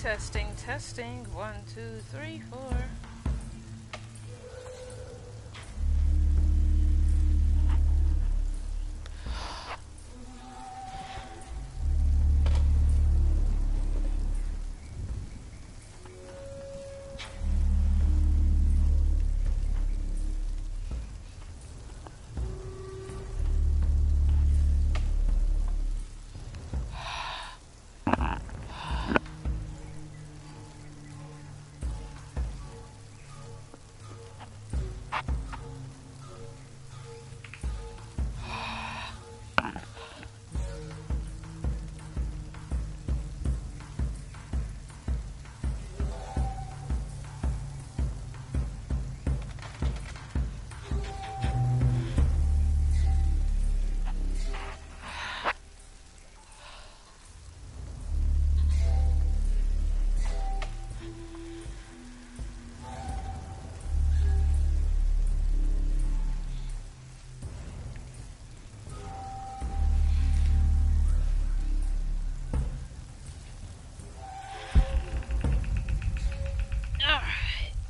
Testing, testing. 1, 2, 3, 4.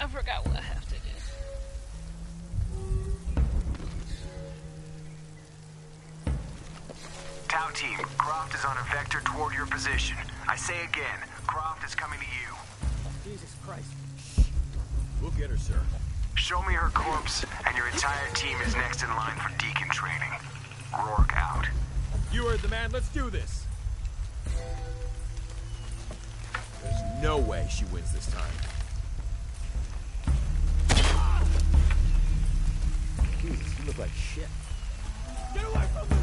I forgot what I have to do. Tau team, Croft is on a vector toward your position. I say again, Croft is coming to you. Jesus Christ. Shh. We'll get her, sir. Show me her corpse, and your entire team is next in line for Deacon training. Rourke out. You heard the man. Let's do this. There's no way she wins this time. Jesus, you look like shit. Get away from me!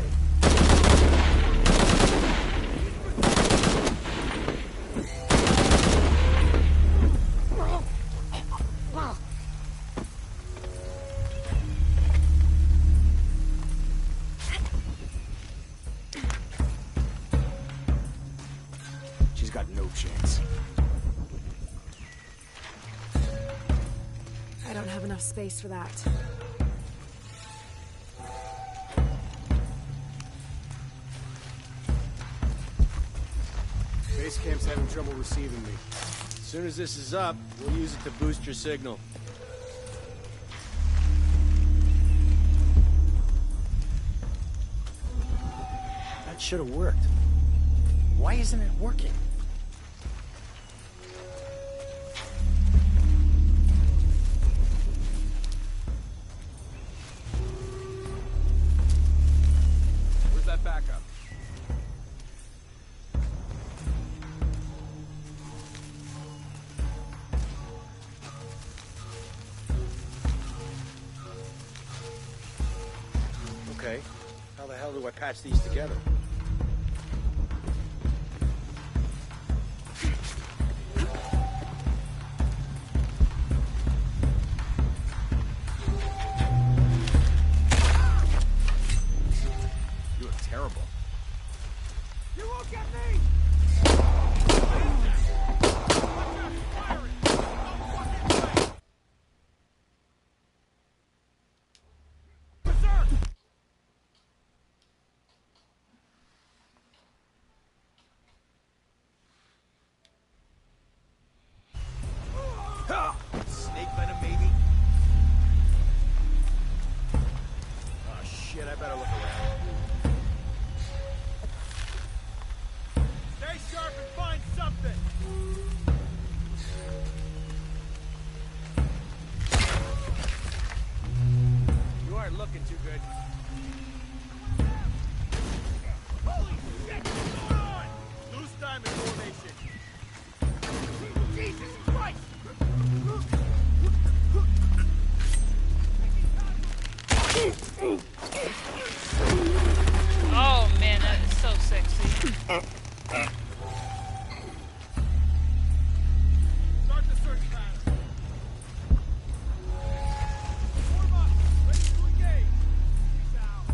She's got no chance. I don't have enough space for that. Base camp's having trouble receiving me. As soon as this is up, we'll use it to boost your signal. That should have worked. Why isn't it working? Where's that backup? Okay, how the hell do I patch these together? You look terrible. You won't get me! Snake venom, maybe? Oh, shit, I better look around. Stay sharp and find something! You aren't looking too good. Holy shit! What's going on? Loose time in formation. Jesus Christ! Oh man, that is so sexy. Start the search pattern. Form up. Ready to engage. Peace out.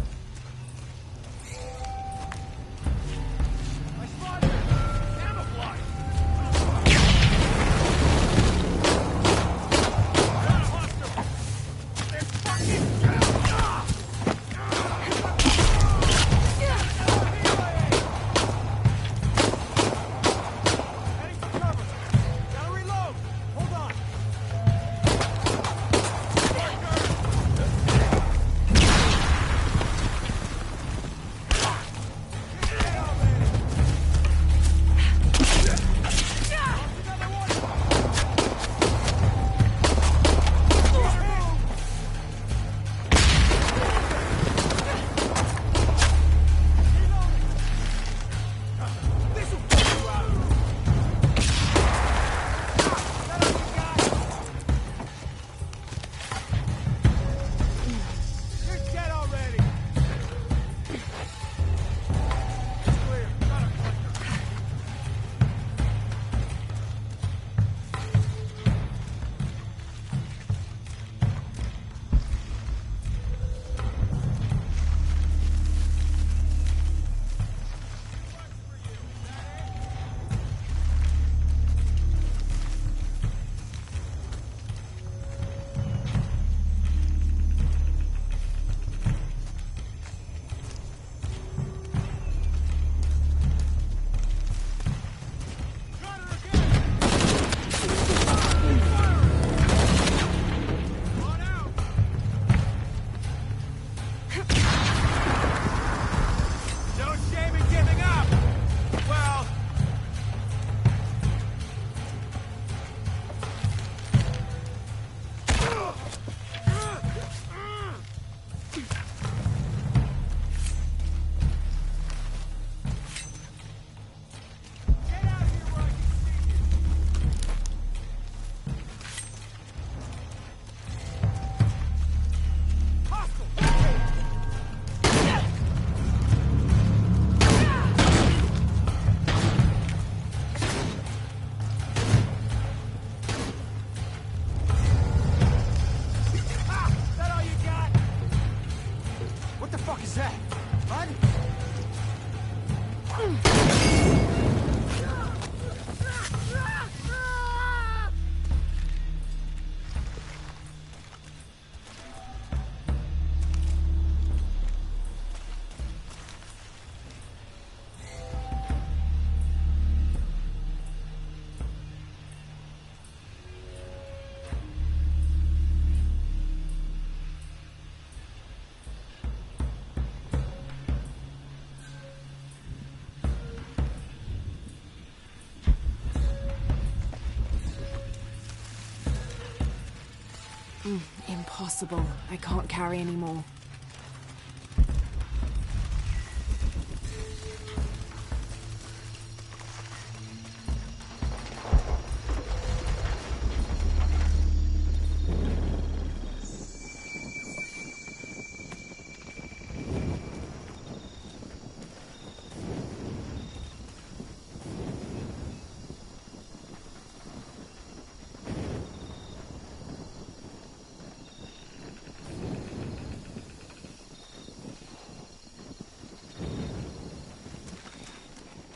bud? Impossible. I can't carry anymore.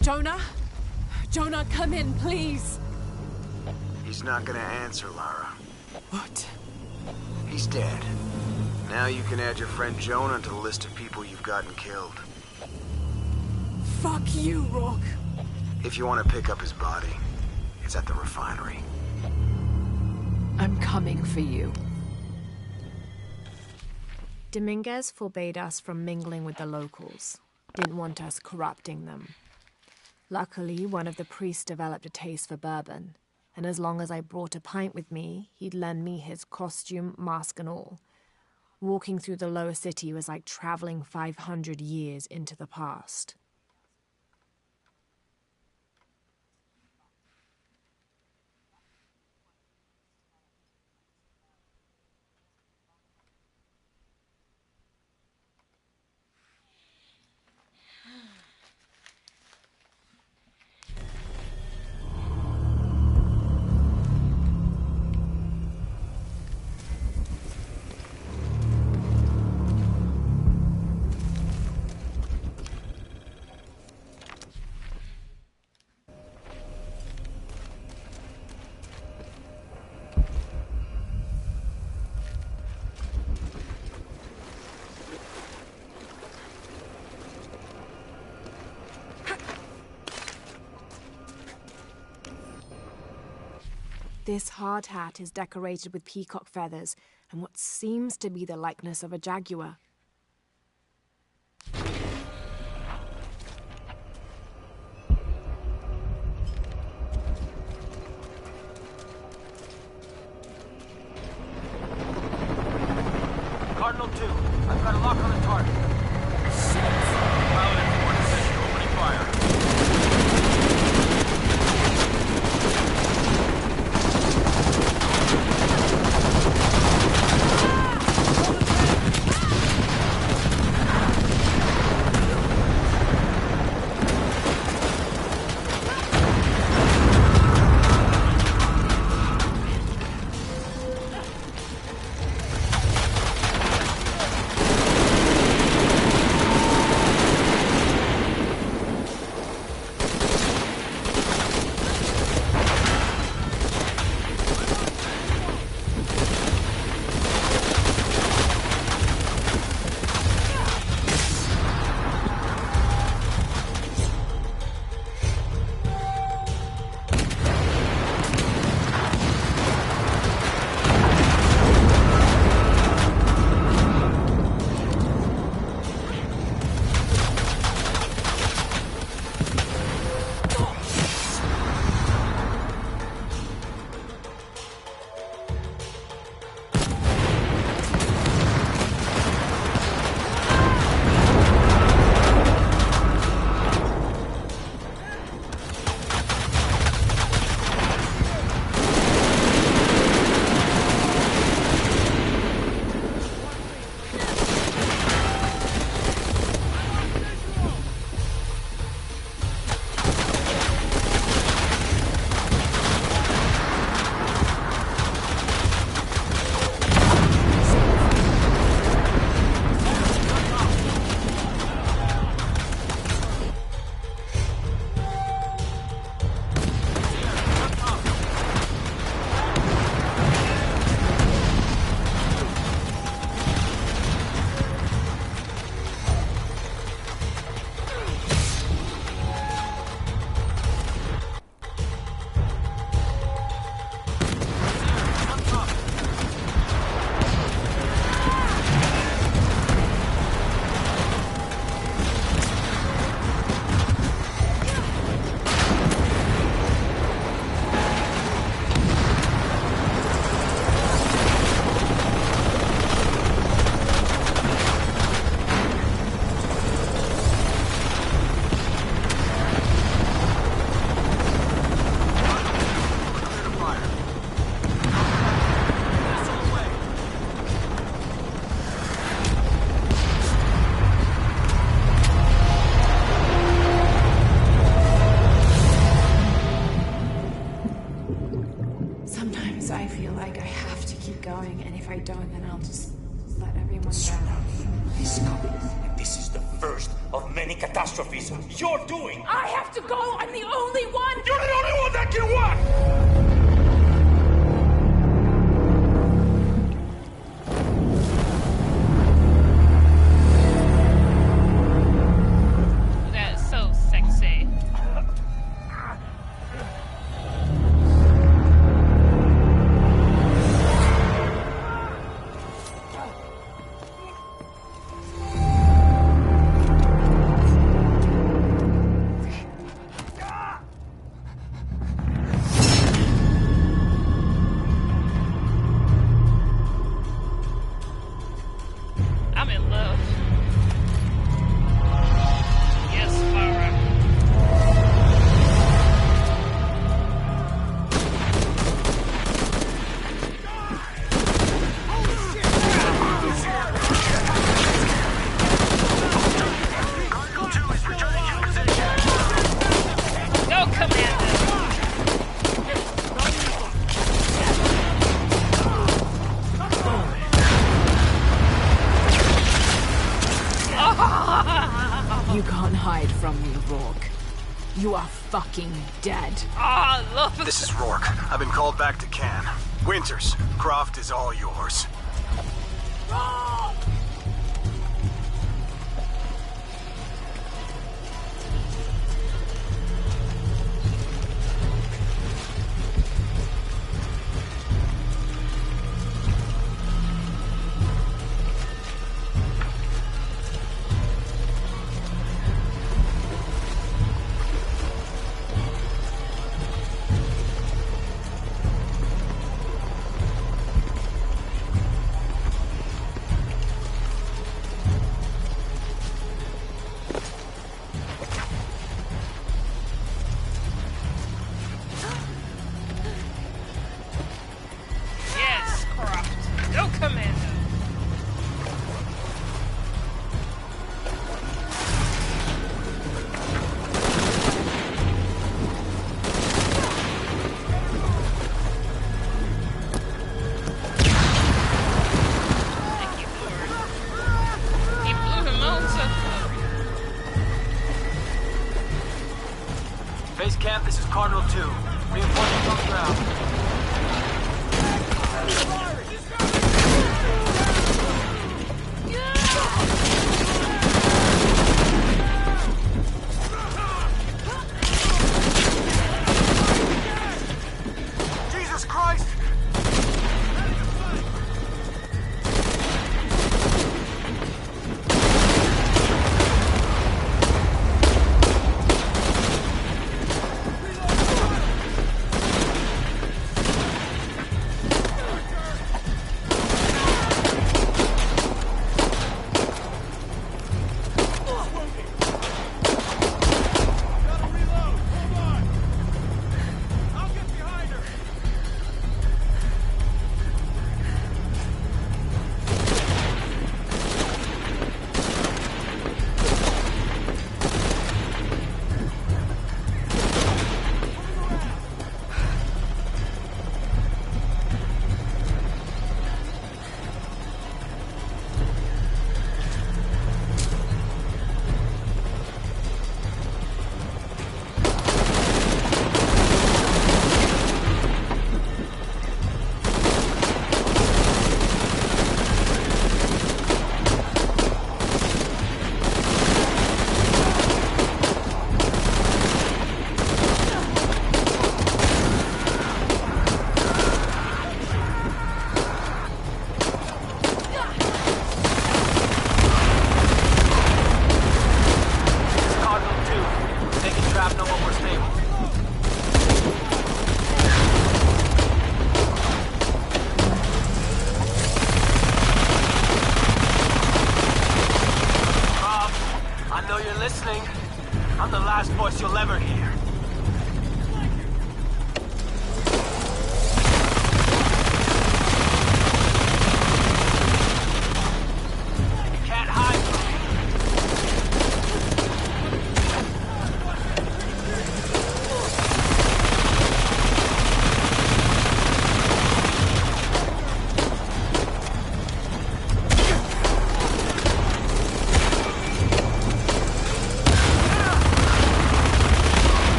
Jonah? Jonah, come in, please! He's not gonna answer, Lara. What? He's dead. Now you can add your friend Jonah to the list of people you've gotten killed. Fuck you, Rourke! If you want to pick up his body, it's at the refinery. I'm coming for you. Dominguez forbade us from mingling with the locals. Didn't want us corrupting them. Luckily, one of the priests developed a taste for bourbon, and as long as I brought a pint with me, he'd lend me his costume, mask and all. Walking through the lower city was like traveling 500 years into the past. This hard hat is decorated with peacock feathers and what seems to be the likeness of a jaguar. Cardinal 2, I've got a lock on the target. Pilot in 4 position, opening fire. preventing catastrophes. You're doing. I have to go! I'm the only one! You're the only one that can what? That is so sexy. I'm in love. Yes, Farah. Cardinal 2 is returning to position. Go, Commander. You can't hide from me, Rourke. You are fucking dead. Oh, I love This is Rourke. I've been called back to Cannes. Winters, Croft is all yours. Yes, Croft. Go, Commander. Thank you, Lord. He blew him out. Base camp, this is Cardinal 2. Reinforcements on the ground. Jesus Christ! Gotta reload. Hold on. I'll get behind her. Cardinal 2. Taking shrapnel when we're stable. Rob, I know you're listening. I'm the last voice you'll ever hear. You can't hide from me.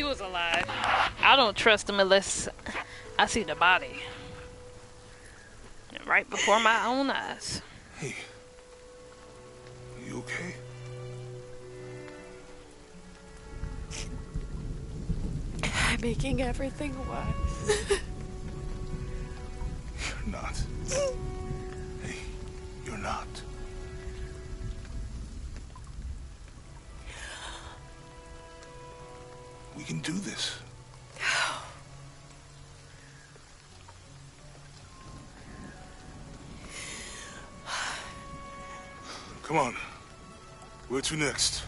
was alive. I don't trust him unless I see the body. Right before my own eyes. Hey. You okay? I'm making everything worse. You're not. Hey, you're not. We can do this. Come on. Where to next?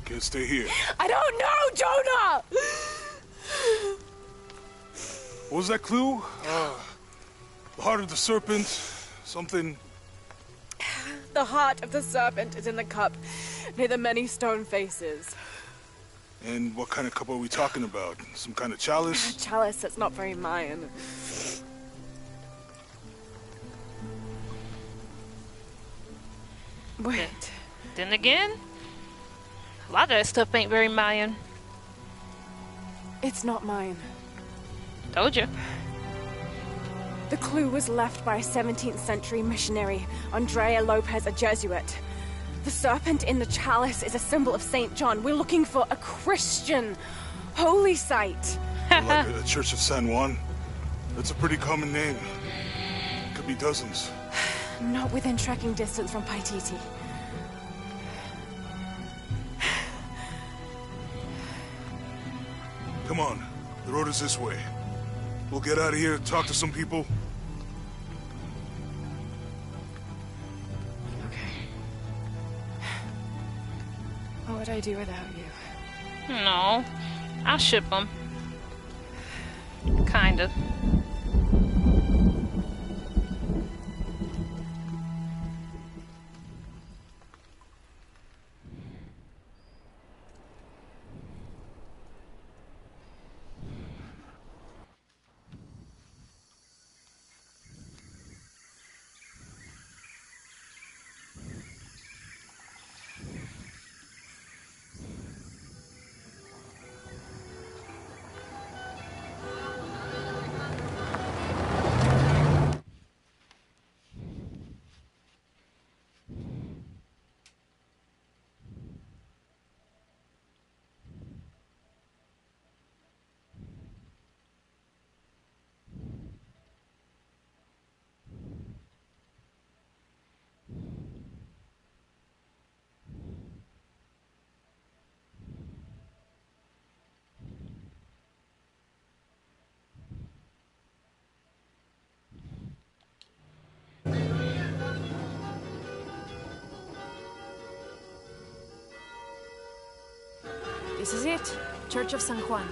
Can't stay here. I don't know, Jonah! What was that clue? The heart of the serpent, something... The heart of the serpent is in the cup, near the many stone faces. And what kind of cup are we talking about? Some kind of chalice? A chalice that's not very Mayan. Wait. Then again, a lot of that stuff ain't very Mayan. It's not mine. Told you. The clue was left by a 17th century missionary, Andrea Lopez, a Jesuit. The serpent in the chalice is a symbol of St. John. We're looking for a Christian holy site. Like a Church of San Juan? That's a pretty common name. Could be dozens. Not within trekking distance from Paititi. Come on, the road is this way. We'll get out of here, talk to some people. Okay. What would I do without you? No. I'll ship them. Kind of. This is it. Church of San Juan.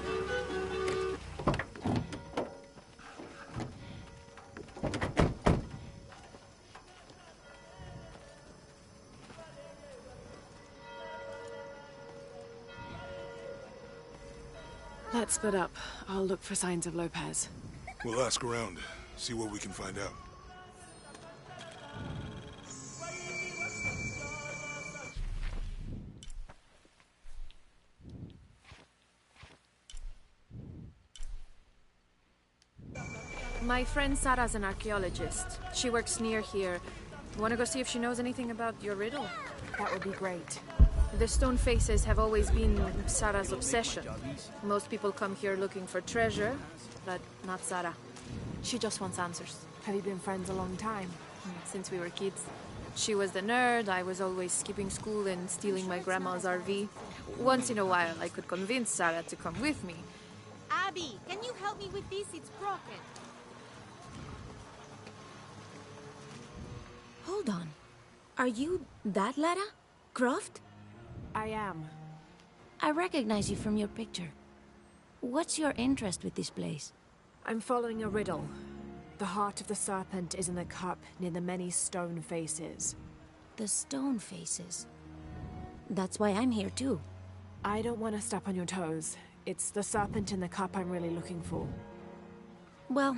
Let's split up. I'll look for signs of Lopez. We'll ask around, see what we can find out. My friend Sarah's an archaeologist. She works near here. Want to go see if she knows anything about your riddle? That would be great. The stone faces have always been Sarah's obsession. Most people come here looking for treasure, but not Sarah. She just wants answers. Have you been friends a long time? Since we were kids. She was the nerd, I was always skipping school and stealing my grandma's RV. Once in a while, I could convince Sarah to come with me. Abby, can you help me with this? It's broken. Hold on. Are you that Lara? Croft? I am. I recognize you from your picture. What's your interest with this place? I'm following a riddle. The heart of the serpent is in the cup near the many stone faces. The stone faces? That's why I'm here too. I don't want to step on your toes. It's the serpent in the cup I'm really looking for. Well,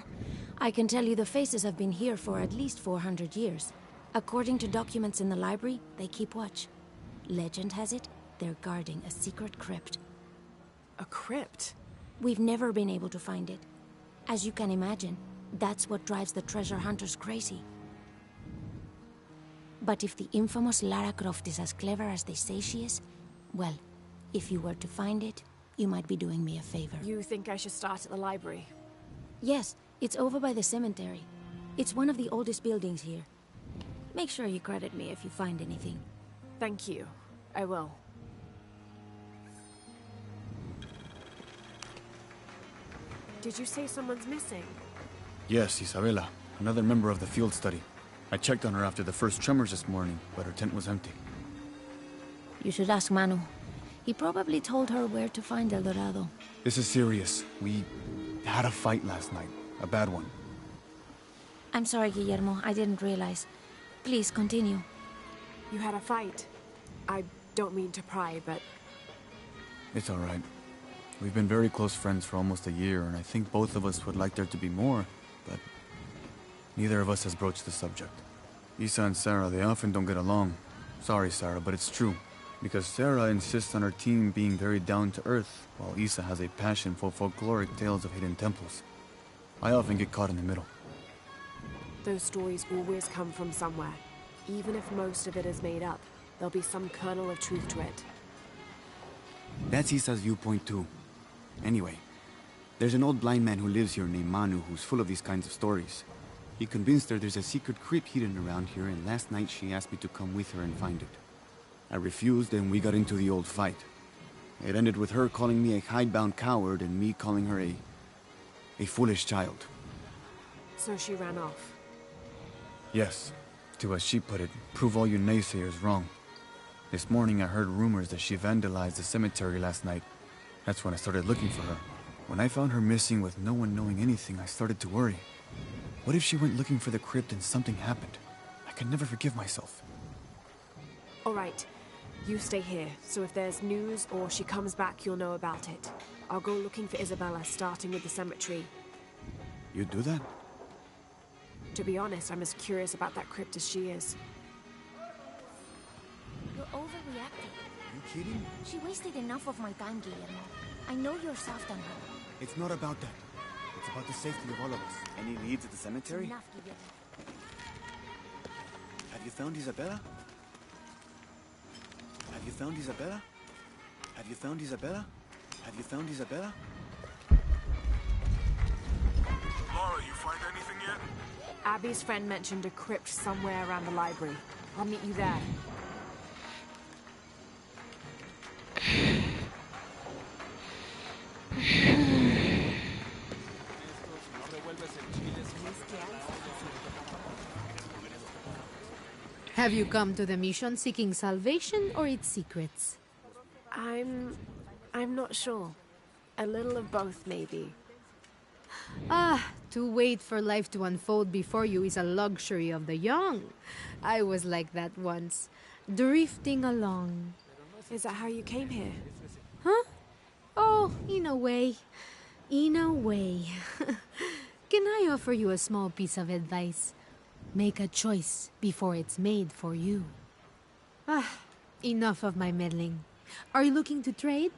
I can tell you the faces have been here for at least 400 years. According to documents in the library, they keep watch. Legend has it, they're guarding a secret crypt. A crypt? We've never been able to find it. As you can imagine, that's what drives the treasure hunters crazy. But if the infamous Lara Croft is as clever as they say she is, well, if you were to find it, you might be doing me a favor. You think I should start at the library? Yes, it's over by the cemetery. It's one of the oldest buildings here. Make sure you credit me if you find anything. Thank you. I will. Did you say someone's missing? Yes, Isabela, another member of the field study. I checked on her after the first tremors this morning, but her tent was empty. You should ask Manu. He probably told her where to find El Dorado. This is serious. We had a fight last night. A bad one. I'm sorry, Guillermo. I didn't realize. Please, continue. You had a fight. I don't mean to pry, but... It's all right. We've been very close friends for almost a year, and I think both of us would like there to be more, but neither of us has broached the subject. Isa and Sarah, they often don't get along. Sorry, Sarah, but it's true. Because Sarah insists on her team being very down-to-earth, while Isa has a passion for folkloric tales of hidden temples. I often get caught in the middle. Those stories always come from somewhere. Even if most of it is made up, there'll be some kernel of truth to it. That's Isa's viewpoint too. Anyway, there's an old blind man who lives here named Manu who's full of these kinds of stories. He convinced her there's a secret crypt hidden around here, and last night she asked me to come with her and find it. I refused, and we got into the old fight. It ended with her calling me a hidebound coward and me calling her a foolish child. So she ran off? Yes. To, as she put it, prove all you naysayers wrong. This morning I heard rumors that she vandalized the cemetery last night. That's when I started looking for her. When I found her missing with no one knowing anything, I started to worry. What if she went looking for the crypt and something happened? I could never forgive myself. All right. You stay here, so if there's news or she comes back, you'll know about it. I'll go looking for Isabela, starting with the cemetery. You'd do that? To be honest, I'm as curious about that crypt as she is. You're overreacting. Are you kidding? She wasted enough of my time, Guillermo. I know you're soft on her. It's not about that. It's about the safety of all of us. Any leads at the cemetery? Enough, Guillermo. Have you found Isabela? Have you found Isabela? Have you found Isabela? Have you found Isabela? Laura, you find anything yet? Abby's friend mentioned a crypt somewhere around the library. I'll meet you there. Have you come to the mission seeking salvation or its secrets? I'm not sure. A little of both, maybe. To wait for life to unfold before you is a luxury of the young. I was like that once, drifting along. Is that how you came here? Huh? Oh, in a way. In a way. Can I offer you a small piece of advice? Make a choice before it's made for you. Enough of my meddling. Are you looking to trade?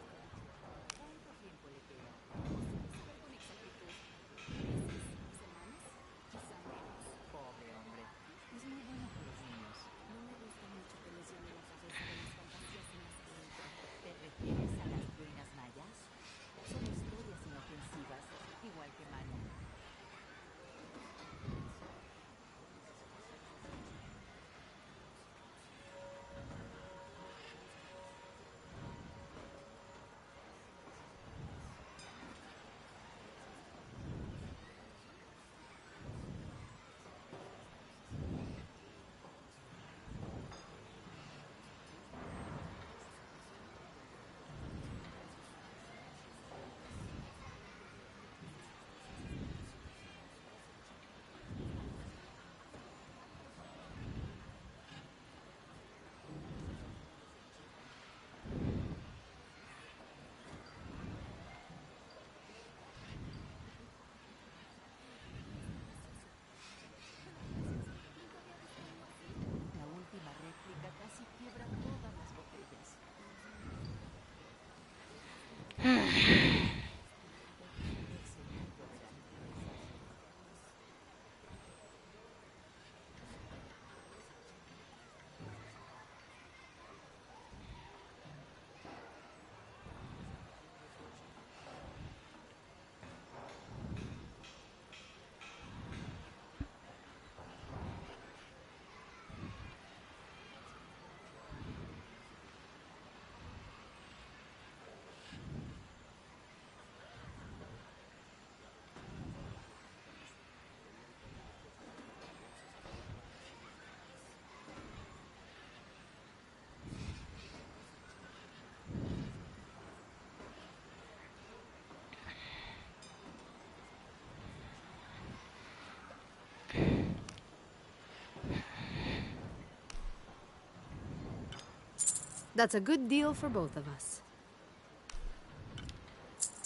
That's a good deal for both of us.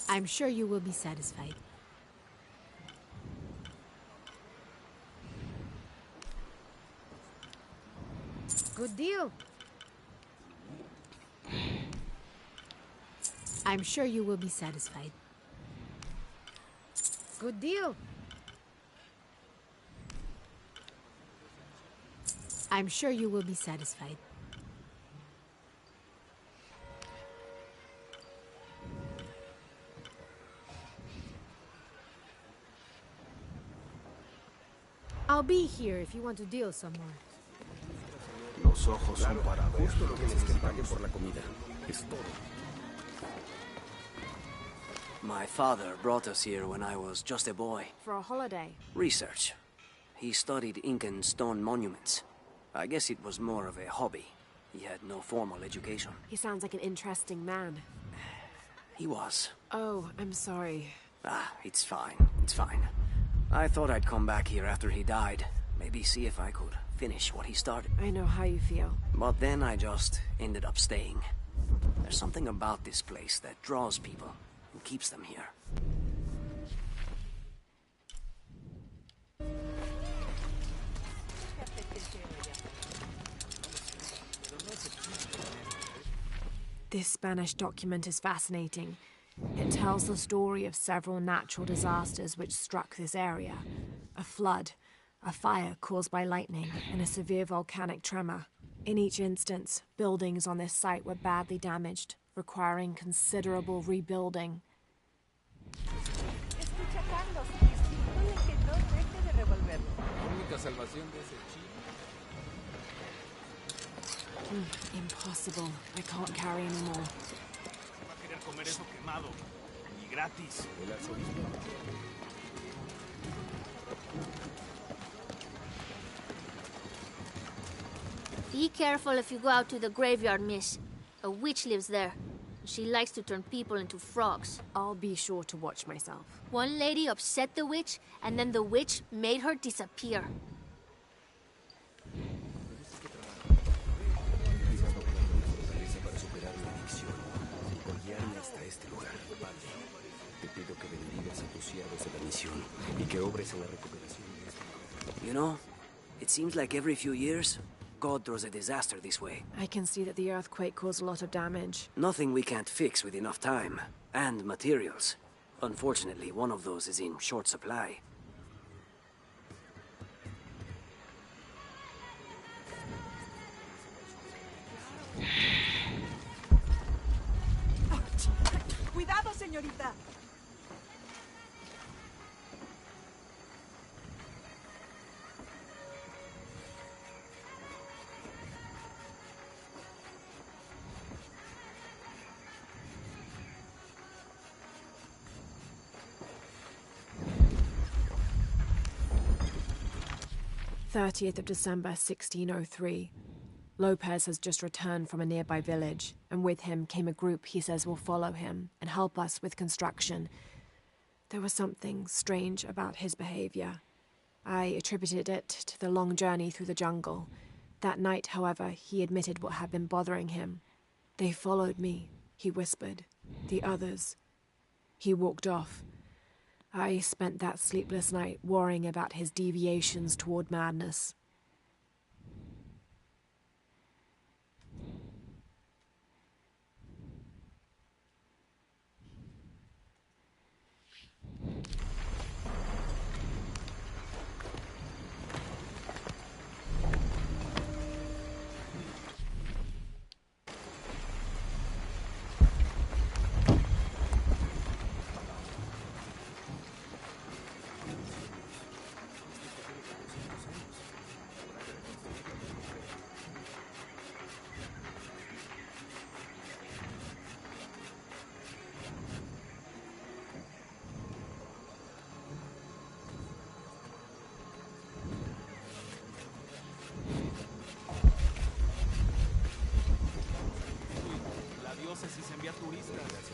I'm sure you will be satisfied. Good deal. I'm sure you will be satisfied. Good deal. I'm sure you will be satisfied. I'll be here if you want to deal some more. Los ojos son para ver. Justo lo que tienes que pague por la comida. Es todo. My father brought us here when I was just a boy. For a holiday? Research. He studied Incan stone monuments. I guess it was more of a hobby. He had no formal education. He sounds like an interesting man. He was. Oh, I'm sorry. Ah, it's fine. It's fine. I thought I'd come back here after he died. Maybe see if I could finish what he started. I know how you feel. But then I just ended up staying. There's something about this place that draws people and keeps them here. This Spanish document is fascinating. It tells the story of several natural disasters which struck this area. A flood, a fire caused by lightning, and a severe volcanic tremor. In each instance, buildings on this site were badly damaged, requiring considerable rebuilding. Impossible. I can't carry anymore. Be careful if you go out to the graveyard, miss. A witch lives there. She likes to turn people into frogs. I'll be sure to watch myself. One lady upset the witch, and then the witch made her disappear. You know, it seems like every few years, God throws a disaster this way. I can see that the earthquake caused a lot of damage. Nothing we can't fix with enough time. And materials. Unfortunately, one of those is in short supply. Cuidado, señorita. December 1603. Lopez has just returned from a nearby village, and with him came a group he says will follow him and help us with construction. There was something strange about his behavior. I attributed it to the long journey through the jungle. That night, however, he admitted what had been bothering him. "They followed me," he whispered. "The others." He walked off. I spent that sleepless night worrying about his deviations toward madness.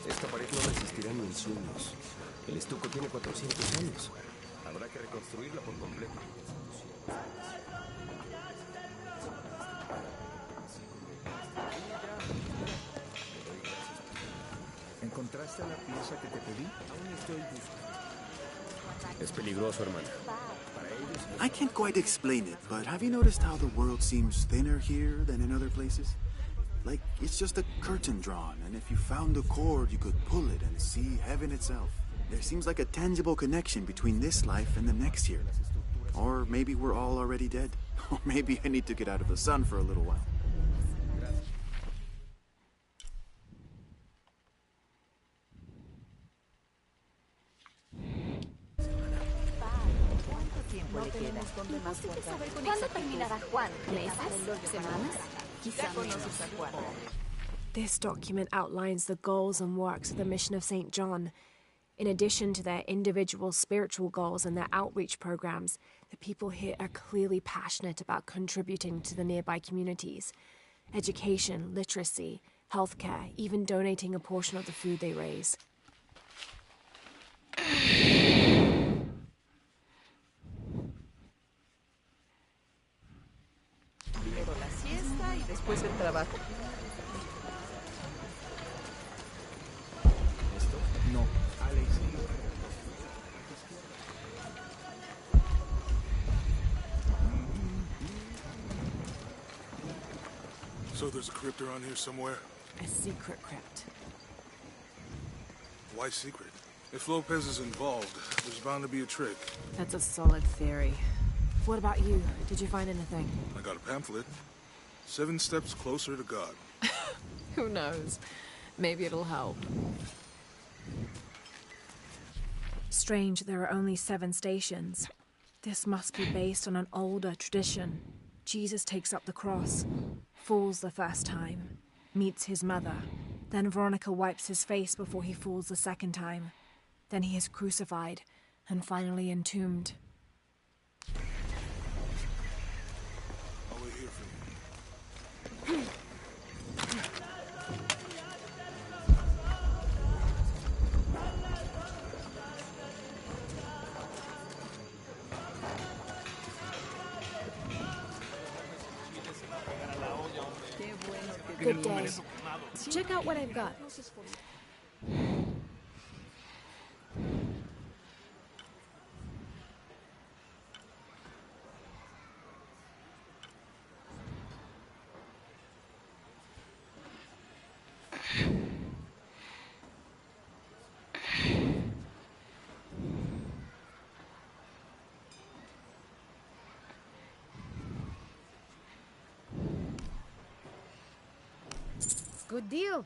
Esta pared no resistirá ni en sueños. El estuco tiene 400 años. Habrá que reconstruirla por completo. ¿Encontraste la pieza que te pedí? Aún estoy buscando. Es peligroso, hermana. I can't quite explain it, but have you noticed how the world seems thinner here than in other places? Like, it's just a curtain drawn, and if you found a cord, you could pull it and see heaven itself. There seems like a tangible connection between this life and the next here. Or maybe we're all already dead. Or maybe I need to get out of the sun for a little while. ¿Cuándo terminará Juan? ¿Meses? ¿Semanas? Quizá conoces a Juan. This document outlines the goals and works of the Mission of St. John. In addition to their individual spiritual goals and their outreach programs, the people here are clearly passionate about contributing to the nearby communities. Education, literacy, healthcare, even donating a portion of the food they raise. Primero la siesta y después el trabajo. ¿Esto? No. Alex. So there's a crypt around here somewhere? A secret crypt. Why secret? If Lopez is involved, there's bound to be a trick. That's a solid theory. What about you? Did you find anything? I got a pamphlet. 7 steps closer to God. Who knows? Maybe it'll help. Strange there are only 7 stations. This must be based on an older tradition. Jesus takes up the cross, falls the first time, meets his mother. Then Veronica wipes his face before he falls the second time. Then he is crucified and finally entombed. I'll wait here for you. Good day. Check out what I've got. Good deal.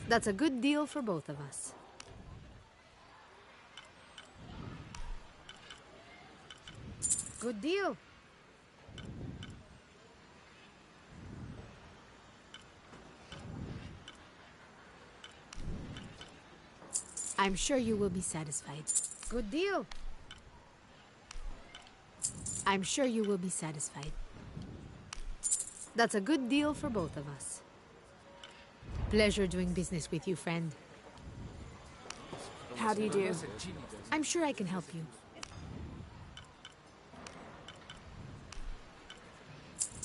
That's a good deal for both of us. Good deal. I'm sure you will be satisfied. Good deal. I'm sure you will be satisfied. That's a good deal for both of us. Pleasure doing business with you, friend. How do you do? I'm sure I can help you.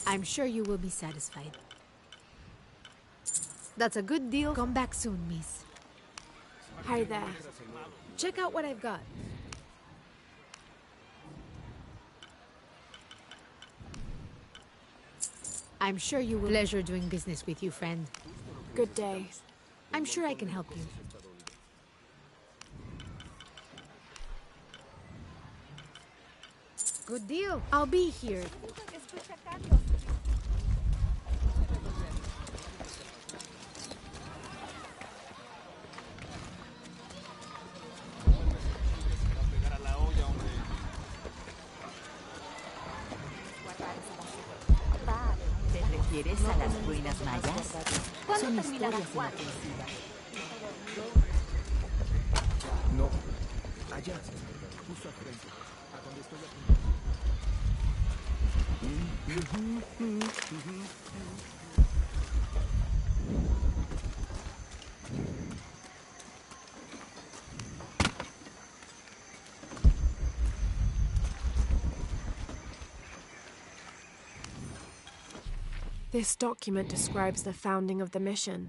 I'm sure you will be satisfied. That's a good deal. Come back soon, miss. Hi there. Check out what I've got. I'm sure you will. Pleasure doing business with you, friend. Good day. I'm sure I can help you. Good deal. I'll be here. ¿Te refieres a las ruinas mayas? ¿Cuándo terminará Juan? No. Allá. Justo al frente. A donde estoy This document describes the founding of the mission.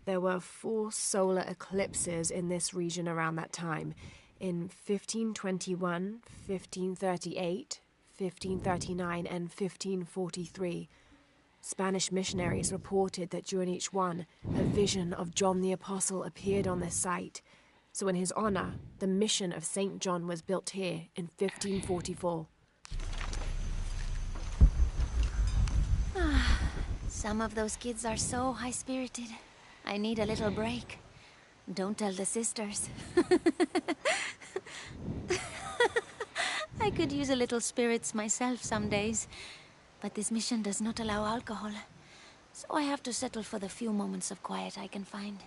There were 4 solar eclipses in this region around that time, in 1521, 1538, 1539, and 1543. Spanish missionaries reported that during each one, a vision of John the Apostle appeared on the site. So in his honor, the mission of St. John was built here in 1544. Some of those kids are so high-spirited. I need a little break. Don't tell the sisters. I could use a little spirits myself some days, but this mission does not allow alcohol, so I have to settle for the few moments of quiet I can find.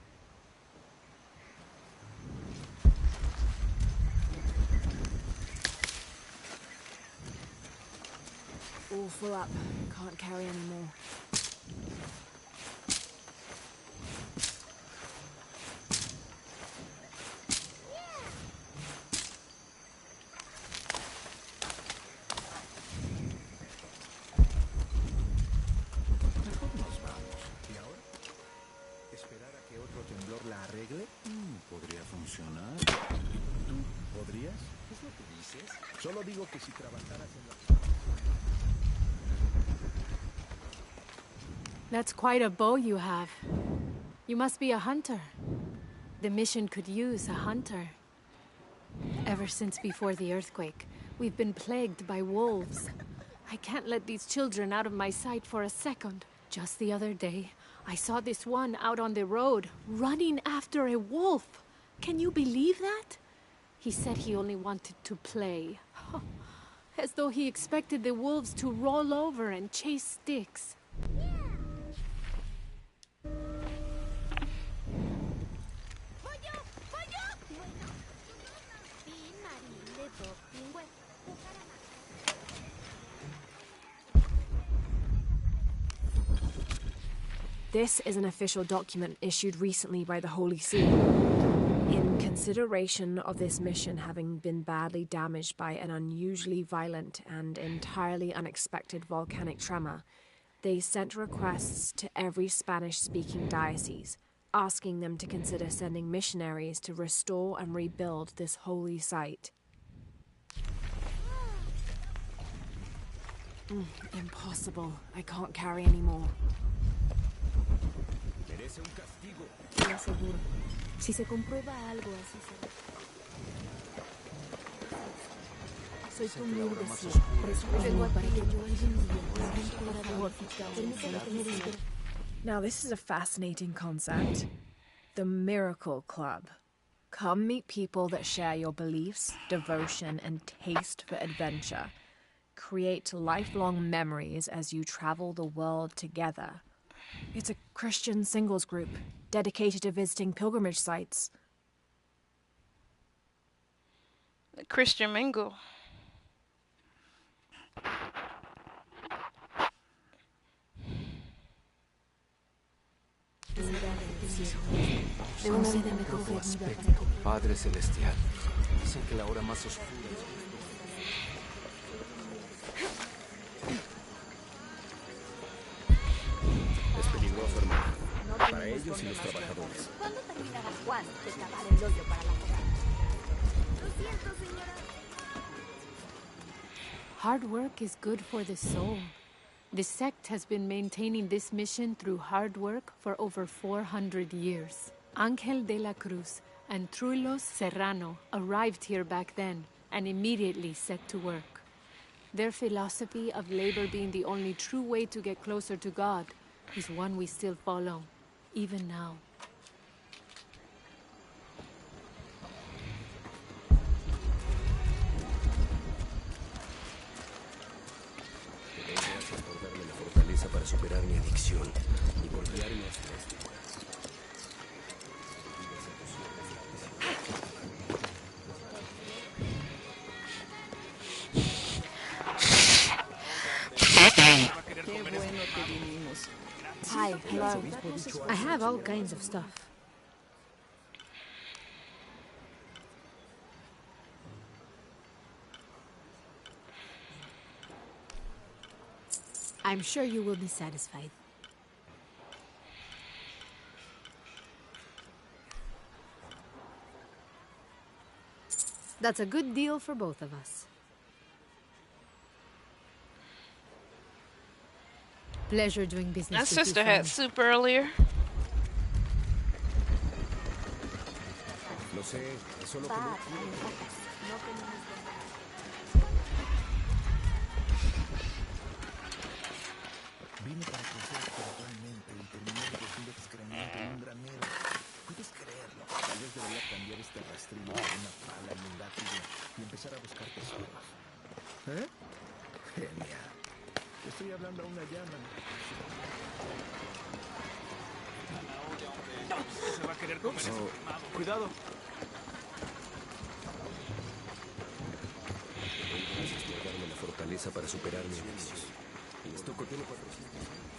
All full up. Can't carry any more. ¿Podría funcionar? ¿Tú podrías? ¿Qué es lo que dices? Solo digo que si trabajaras en la... That's quite a bow you have. You must be a hunter. The mission could use a hunter. Ever since before the earthquake, we've been plagued by wolves. I can't let these children out of my sight for a second. Just the other day, I saw this one out on the road, running after a wolf. Can you believe that? He said he only wanted to play. As though he expected the wolves to roll over and chase sticks. This is an official document issued recently by the Holy See. In consideration of this mission having been badly damaged by an unusually violent and entirely unexpected volcanic tremor, they sent requests to every Spanish-speaking diocese, asking them to consider sending missionaries to restore and rebuild this holy site. Impossible. I can't carry any more. Merece un castigo. Te aseguro. Si se comprueba algo así será. Soy tu muro de cielo. Presumo para que yo ayude. Now this is a fascinating concept. The Miracle Club. Come meet people that share your beliefs, devotion, and taste for adventure. Create lifelong memories as you travel the world together. It's a Christian singles group dedicated to visiting pilgrimage sites. The Christian Mingle. Padre Celestial, dicen que la hora más oscura es peligroso, hermano. Para ellos y los trabajadores. ¿Cuándo terminará Juan de cavar el hoyo para la fogata? Lo siento, señora. Hard work is good for the soul. The sect has been maintaining this mission through hard work for over 400 years. Ángel de la Cruz and Truilos Serrano arrived here back then and immediately set to work. Their philosophy of labor being the only true way to get closer to God is one we still follow, even now. Gracias por darme la fortaleza para superar mi adicción y voltearme hasta este lugar. Qué bueno que vinimos. Hi, hello. I have all kinds of stuff. I'm sure you will be satisfied. That's a good deal for both of us. Pleasure doing business My with you, sister had friend. soup earlier. Lo sé, es solo que no vine para crecer espiritualmente y terminé recogiendo excremento en un granero. ¿Puedes creerlo? Tal vez debería cambiar este rastrillo por una pala y un látigo y empezar a buscar tesoros. ¿Eh? Genial. Estoy hablando a una llama. Se va a querer comer ese quemado. Cuidado. Gracias por darme la fortaleza para superar mi adicción. Esto contiene 400.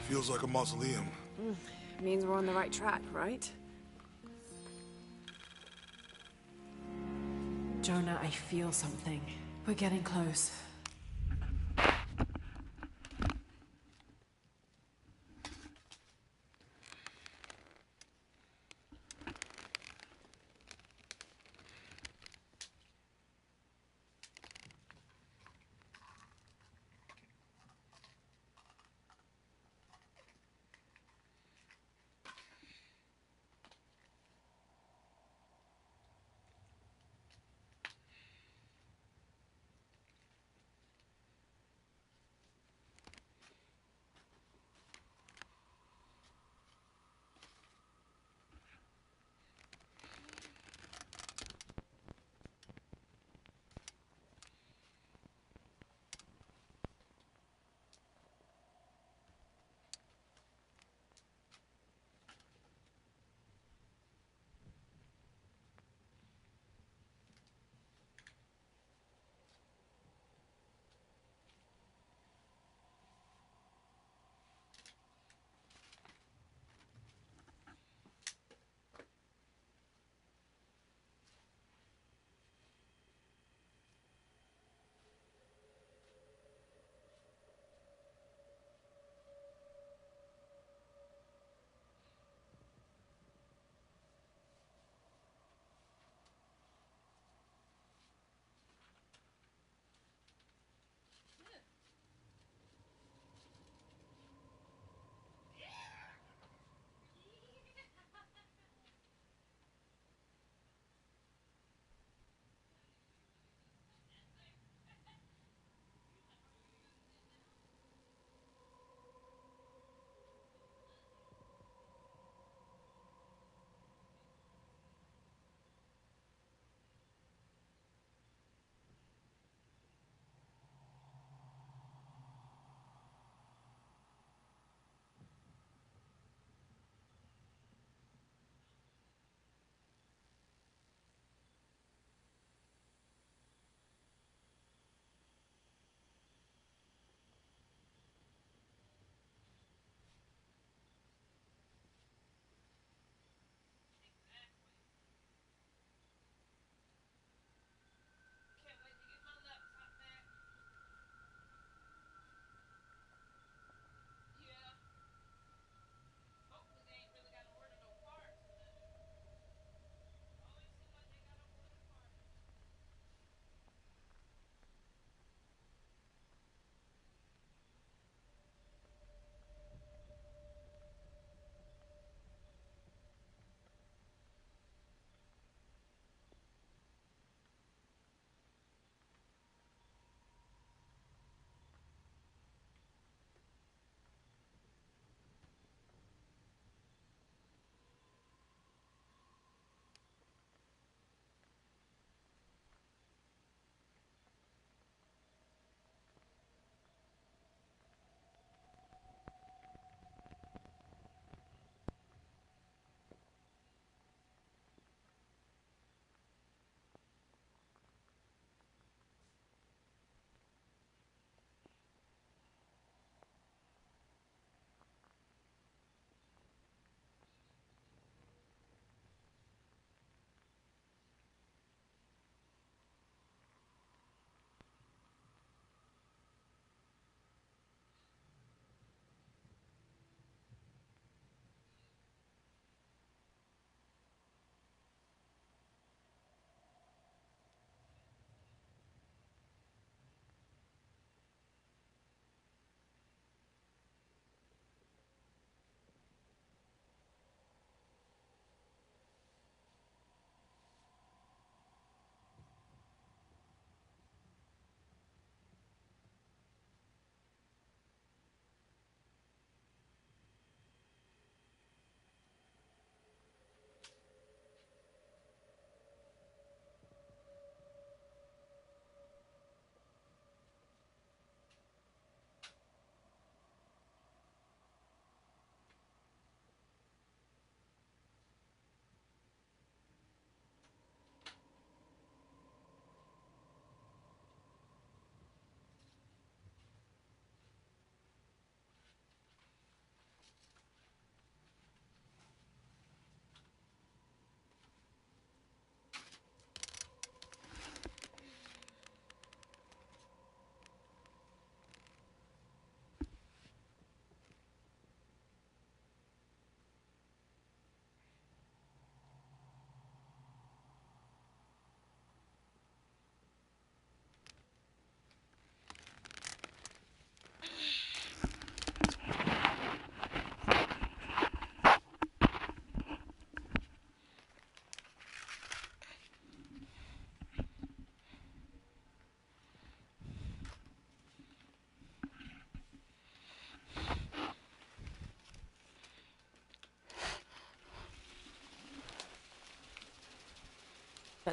Feels like a mausoleum. Means we're on the right track, right? Jonah, I feel something. We're getting close.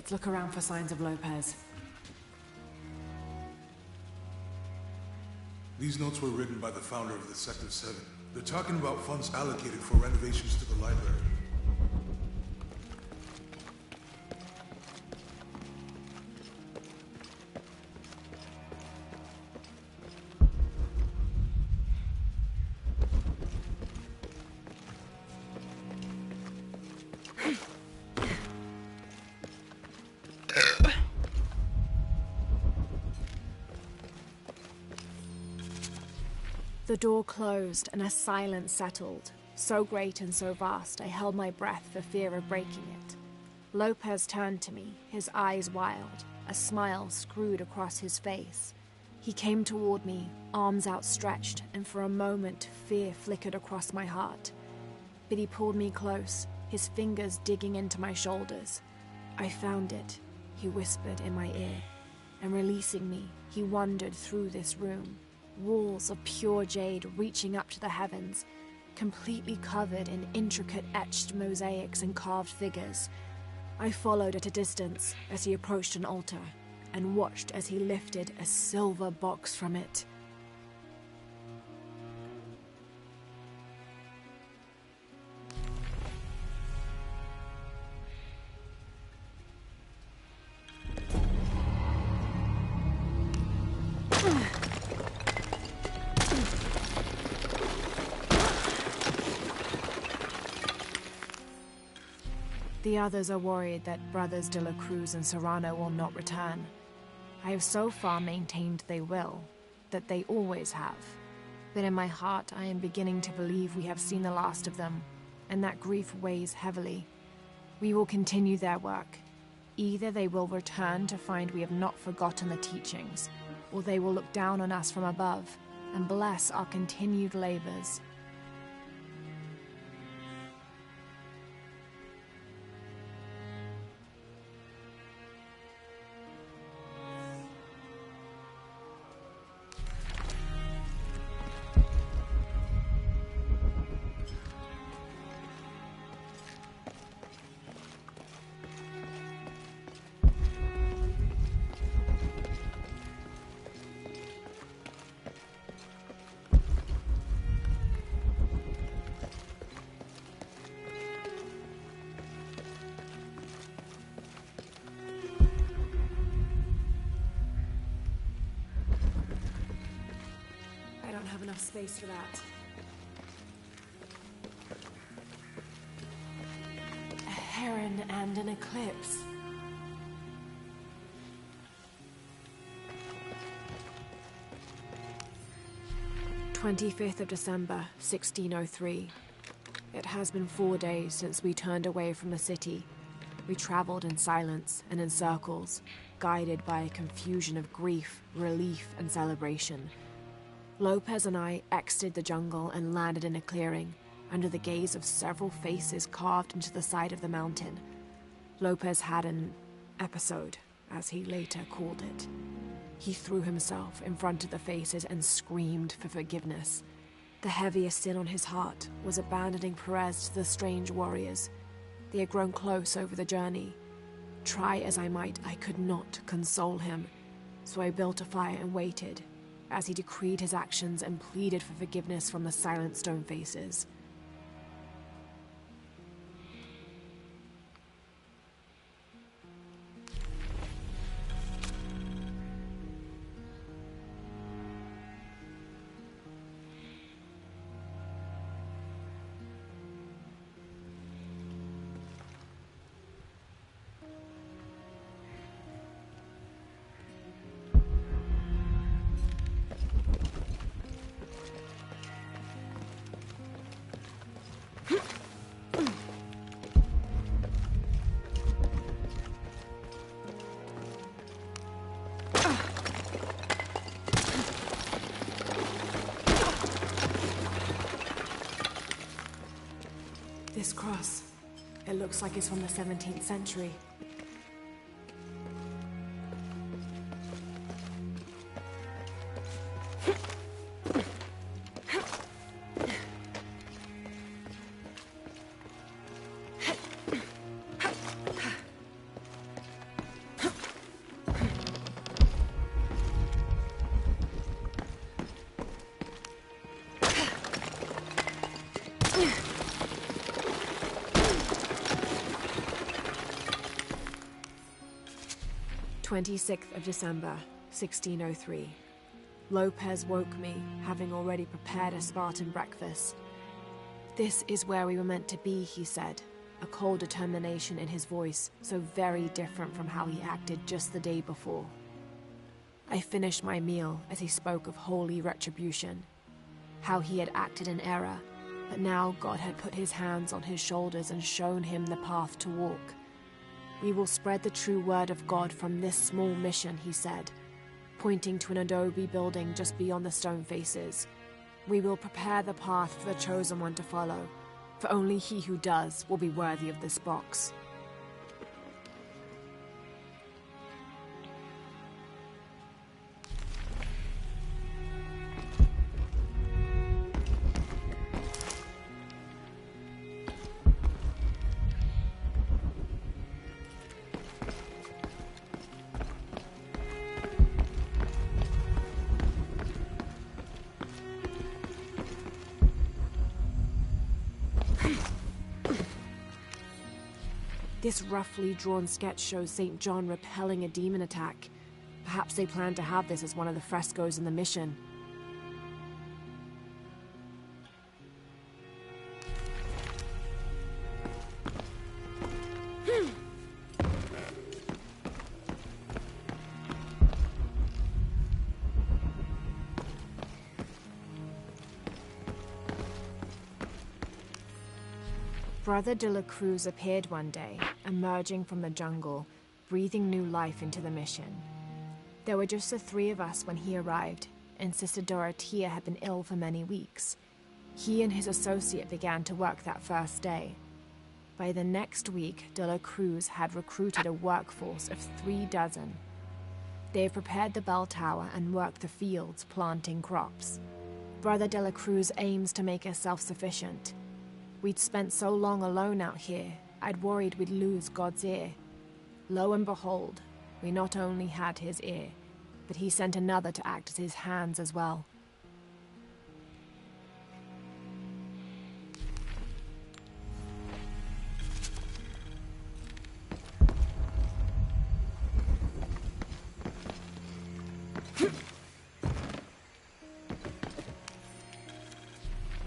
Let's look around for signs of Lopez. These notes were written by the founder of the Sector 7. They're talking about funds allocated for renovations to the library. The door closed and a silence settled, so great and so vast I held my breath for fear of breaking it. Lopez turned to me, his eyes wild, a smile screwed across his face. He came toward me, arms outstretched, and for a moment fear flickered across my heart. But he pulled me close, his fingers digging into my shoulders. "I found it," he whispered in my ear, and releasing me, he wandered through this room. Walls of pure jade reaching up to the heavens, completely covered in intricate etched mosaics and carved figures. I followed at a distance as he approached an altar, and watched as he lifted a silver box from it. The others are worried that Brothers de la Cruz and Serrano will not return. I have so far maintained they will, that they always have. But in my heart I am beginning to believe we have seen the last of them, and that grief weighs heavily. We will continue their work. Either they will return to find we have not forgotten the teachings, or they will look down on us from above and bless our continued labors. I don't have enough space for that. A heron and an eclipse. "25th of December, 1603. It has been 4 days since we turned away from the city. We traveled in silence and in circles, guided by a confusion of grief, relief, and celebration. Lopez and I exited the jungle and landed in a clearing, under the gaze of several faces carved into the side of the mountain. Lopez had an episode, as he later called it. He threw himself in front of the faces and screamed for forgiveness. The heaviest sin on his heart was abandoning Perez to the strange warriors. They had grown close over the journey. Try as I might, I could not console him, so I built a fire and waited, as he decreed his actions and pleaded for forgiveness from the silent stone faces. This cross, it looks like it's from the 17th century. 26th of December, 1603. Lopez woke me, having already prepared a Spartan breakfast. "This is where we were meant to be," he said, a cold determination in his voice, so very different from how he acted just the day before. I finished my meal as he spoke of holy retribution, how he had acted in error, but now God had put his hands on his shoulders and shown him the path to walk. "We will spread the true word of God from this small mission," he said, pointing to an adobe building just beyond the stone faces. "We will prepare the path for the chosen one to follow, for only he who does will be worthy of this box." This roughly drawn sketch shows St. John repelling a demon attack. Perhaps they plan to have this as one of the frescoes in the mission. Brother de la Cruz appeared one day, emerging from the jungle, breathing new life into the mission. There were just the three of us when he arrived, and Sister Dorothea had been ill for many weeks. He and his associate began to work that first day. By the next week, de la Cruz had recruited a workforce of 36. They have prepared the bell tower and worked the fields, planting crops. Brother de la Cruz aims to make us self-sufficient. We'd spent so long alone out here, I'd worried we'd lose God's ear. Lo and behold, we not only had his ear, but he sent another to act as his hands as well.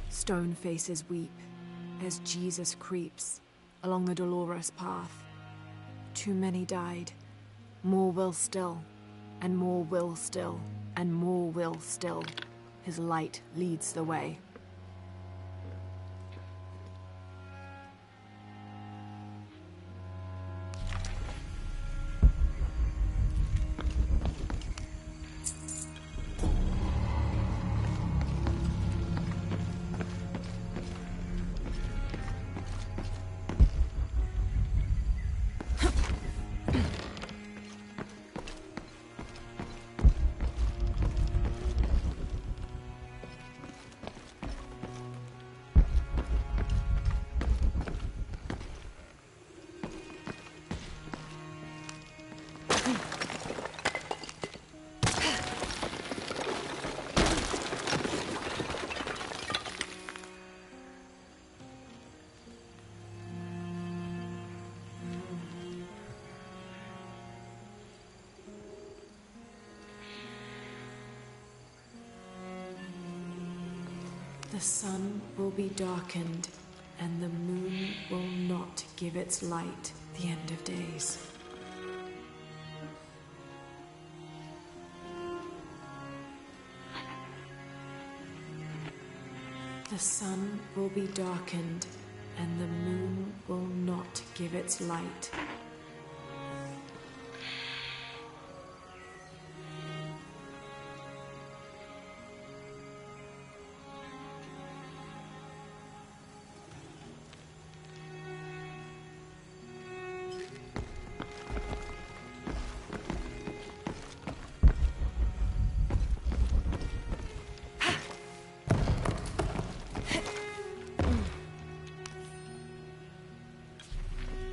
Stone faces weep as Jesus creeps along the dolorous path. Too many died. More will still, and more will still, and more will still. His light leads the way. The sun will be darkened, and the moon will not give its light the end of days. The sun will be darkened, and the moon will not give its light.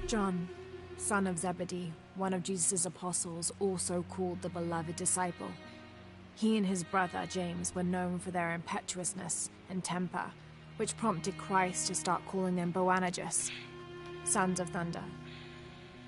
John, son of Zebedee, one of Jesus' apostles, also called the beloved disciple. He and his brother, James, were known for their impetuousness and temper, which prompted Christ to start calling them Boanerges, sons of thunder.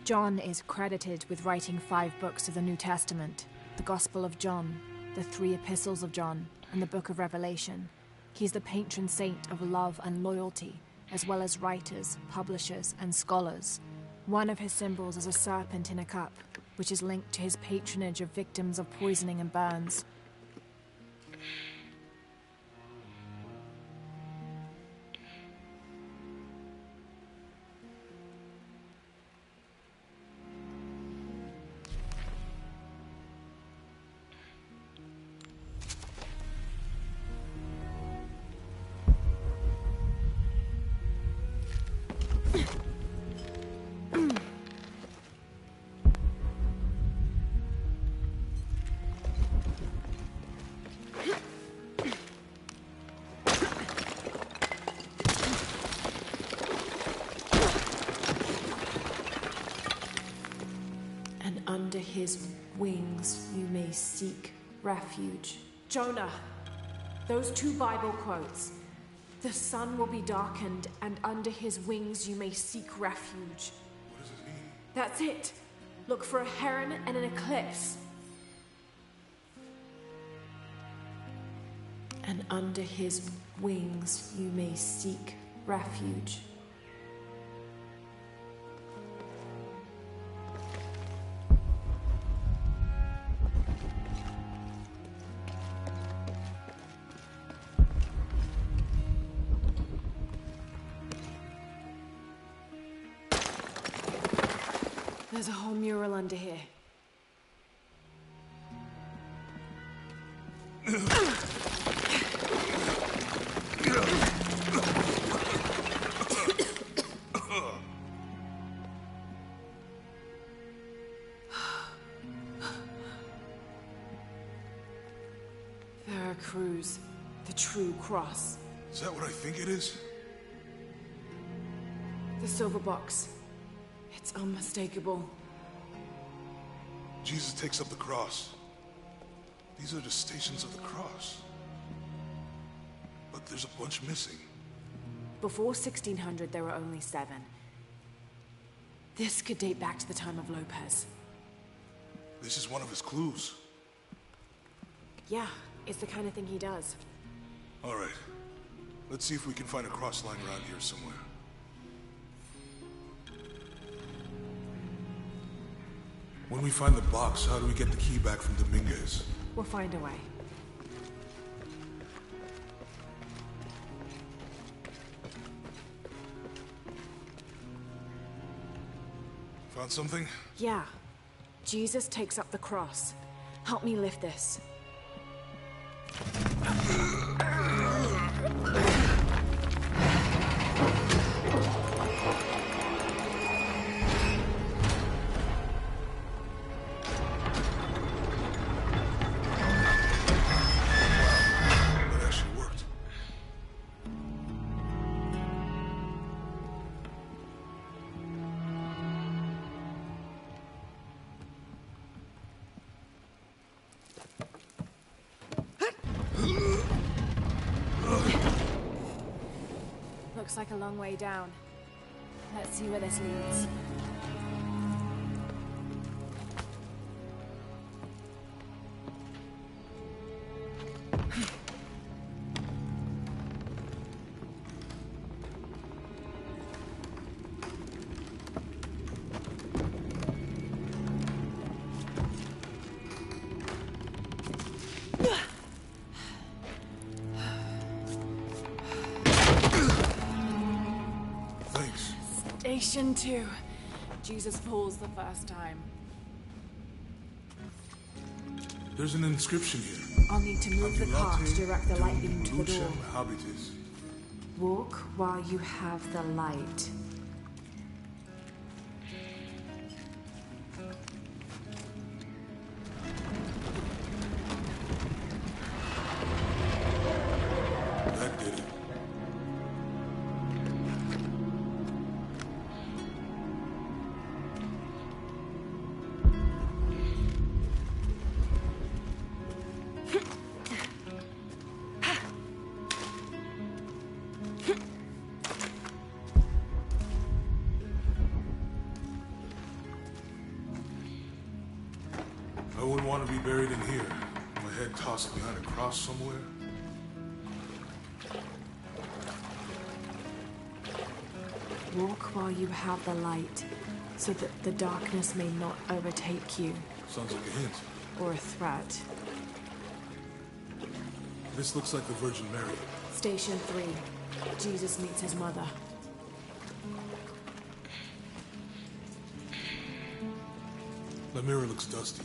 John is credited with writing 5 books of the New Testament: the Gospel of John, the 3 Epistles of John, and the Book of Revelation. He's the patron saint of love and loyalty, as well as writers, publishers, and scholars. One of his symbols is a serpent in a cup, which is linked to his patronage of victims of poisoning and burns. Under his wings you may seek refuge. Jonah, those 2 Bible quotes. The sun will be darkened, and under his wings you may seek refuge. What does it mean? That's it. Look for a heron and an eclipse. And under his wings you may seek refuge. There's a whole mural under here. Veracruz, the true cross. Is that what I think it is? The silver box. It's unmistakable. Jesus takes up the cross. These are the Stations of the Cross. But there's a bunch missing. Before 1600, there were only 7. This could date back to the time of Lopez. This is one of his clues. Yeah, it's the kind of thing he does. All right. Let's see if we can find a cross line around here somewhere. When we find the box, how do we get the key back from Dominguez? We'll find a way. Found something? Yeah. Jesus takes up the cross. Help me lift this. Looks like a long way down. Let's see where this leads. Station 2. Jesus falls the first time. There's an inscription here. I'll need to move the car to direct the light beam to the door. Habitus. Walk while you have the light. That did it. want to be buried in here. My head tossed behind a cross somewhere. Walk while you have the light, so that the darkness may not overtake you. Sounds like a hint. Or a threat. This looks like the Virgin Mary. Station 3. Jesus meets his mother. The mirror looks dusty.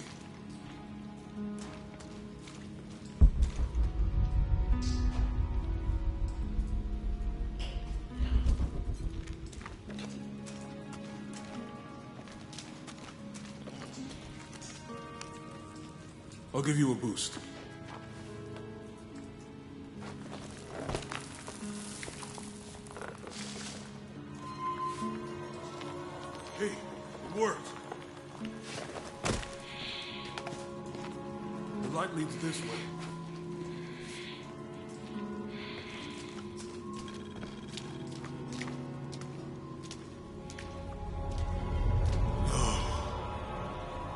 I'll give you a boost. Hey, it worked. The light leads this way.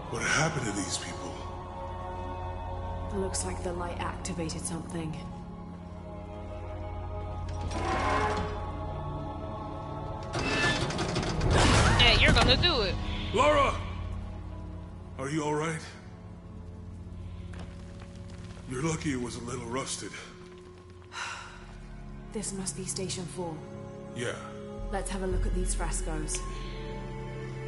What happened to these people? Looks like the light activated something. Yeah, you're gonna do it. Laura! Are you alright? You're lucky it was a little rusted. This must be Station 4. Yeah. Let's have a look at these frescoes.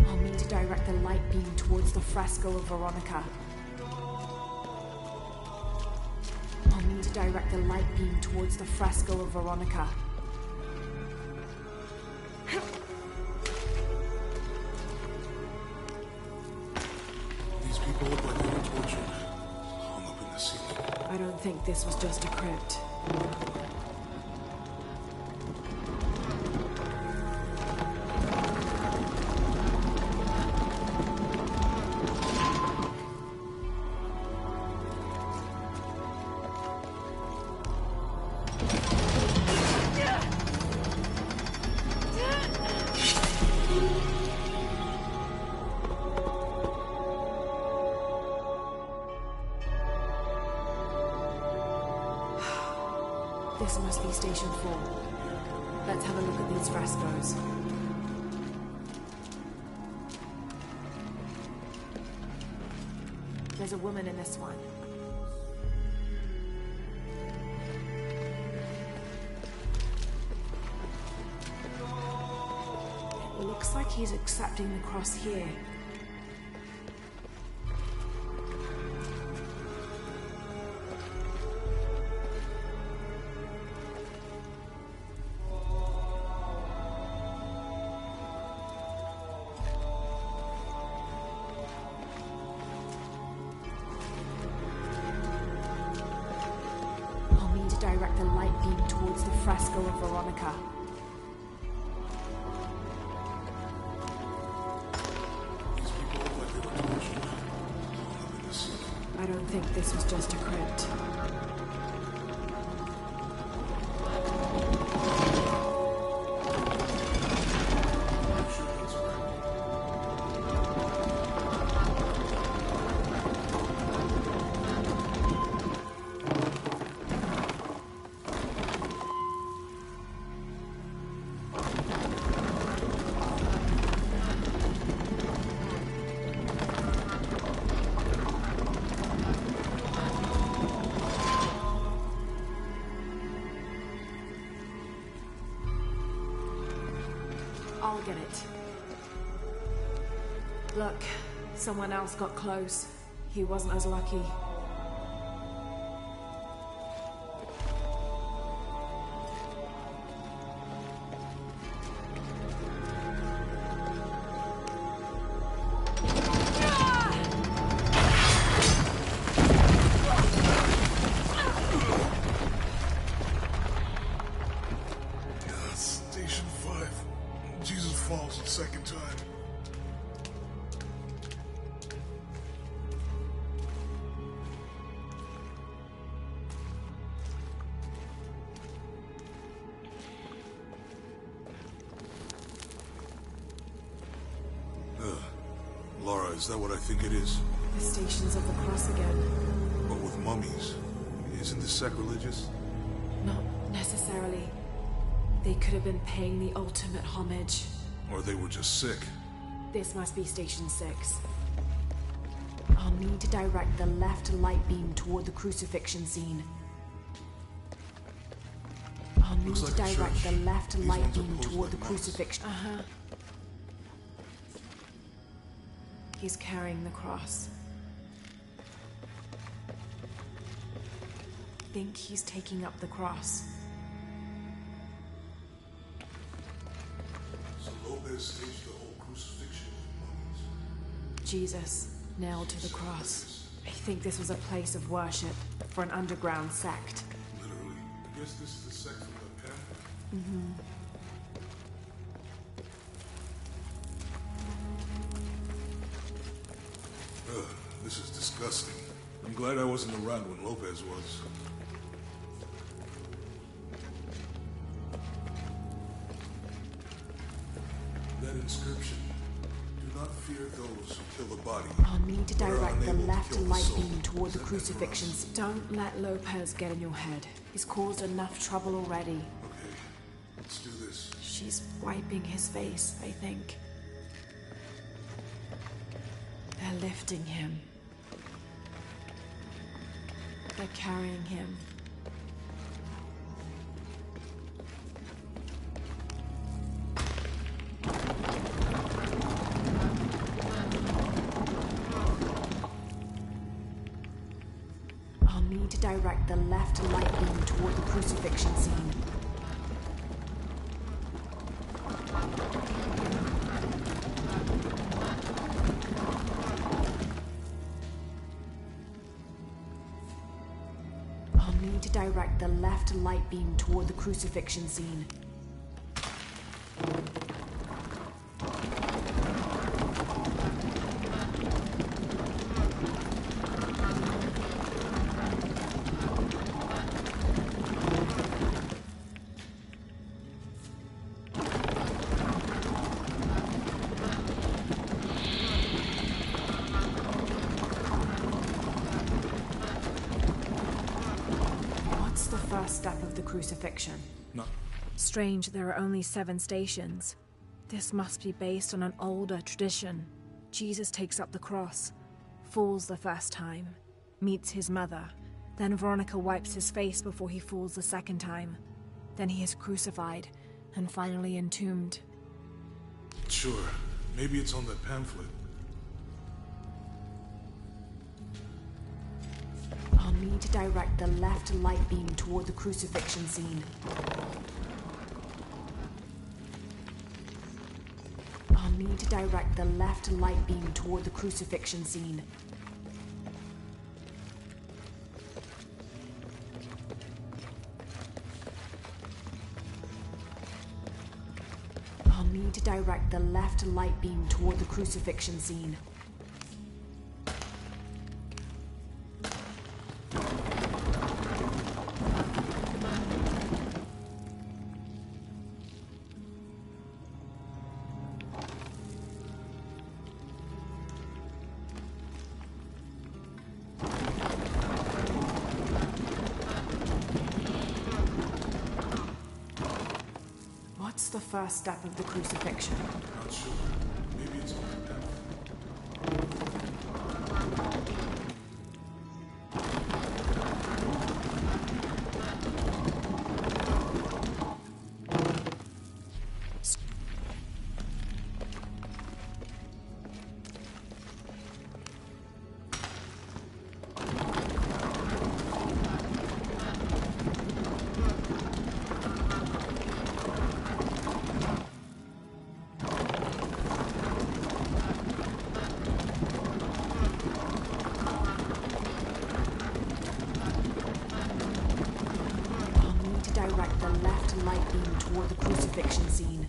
I'll need to direct the light beam towards the fresco of Veronica. I'll need to direct the light beam towards the fresco of Veronica. These people look like they were tortured. Hung up in the ceiling. I don't think this was just a crypt. This must be Station 4. Let's have a look at these frescoes. There's a woman in this one. It looks like he's accepting the cross here. Direct the light beam towards the fresco of Veronica. These people look like they were tortured. Hung up in the ceiling. I don't think this was just a crypt. I'll get it. Look, someone else got close. He wasn't as lucky. Station 5. Jesus falls the second time. Laura, is that what I think it is? The Stations of the Cross again. But with mummies. Isn't this sacrilegious? Not necessarily. They could have been paying the ultimate homage. Or they were just sick. This must be Station 6. I'll need to direct the left light beam toward the crucifixion scene. I'll need to direct the left light beam toward the crucifixion. He's carrying the cross. Think he's taking up the cross. So Lopez staged the whole crucifixion with mummies. Jesus, nailed to the cross. I think this was a place of worship for an underground sect. Literally. I guess this is the sect from the pen. This is disgusting. I'm glad I wasn't around when Lopez was. That inscription. Do not fear those who kill the body. I'll need to direct the left light beam toward the crucifixions. Don't let Lopez get in your head. He's caused enough trouble already. Okay, let's do this. She's wiping his face, I think. They're lifting him. They're carrying him. I'll need to direct the left light beam toward the crucifixion scene. I'll need to direct the left light beam toward the crucifixion scene. First step of the crucifixion. No. Strange there are only 7 stations. This must be based on an older tradition. Jesus takes up the cross, falls the first time, meets his mother. Then Veronica wipes his face before he falls the second time. Then he is crucified, and finally entombed. Sure. Maybe it's on that pamphlet. I'll need to direct the left light beam toward the crucifixion scene. I'll need to direct the left light beam toward the crucifixion scene. I'll need to direct the left light beam toward the crucifixion scene. What's the first step of the crucifixion? Not sure. Maybe it's on the pamphlet. Direct the left light beam toward the crucifixion scene.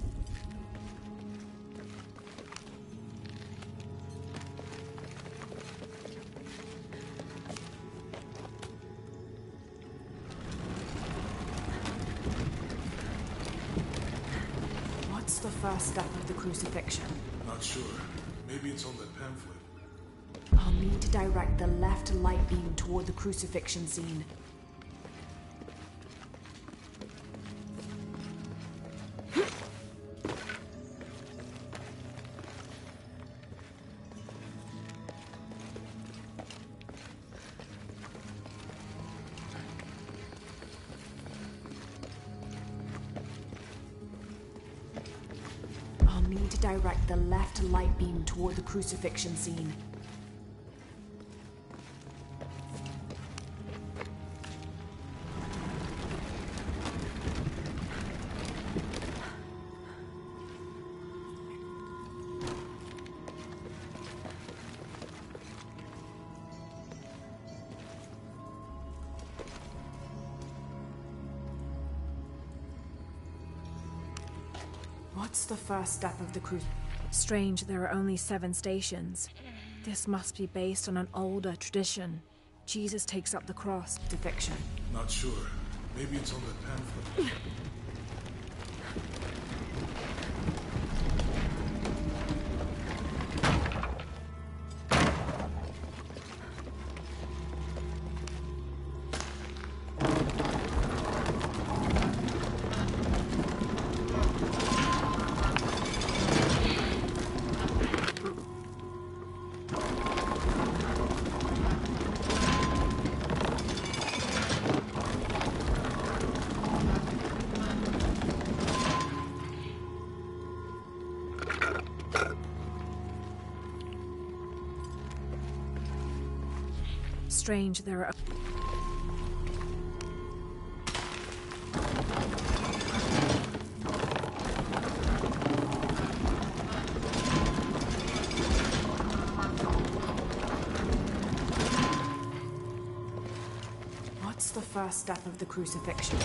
What's the first step of the crucifixion? Not sure. Maybe it's on that pamphlet. I'll need to direct the left light beam toward the crucifixion scene. I'll need to direct the left light beam toward the crucifixion scene. What's the first step of the cruise? Strange, there are only 7 stations. This must be based on an older tradition. Jesus takes up the cross. Crucifixion. Not sure. Maybe it's on the pamphlet. Strange, there are... What's the first step of the crucifixion?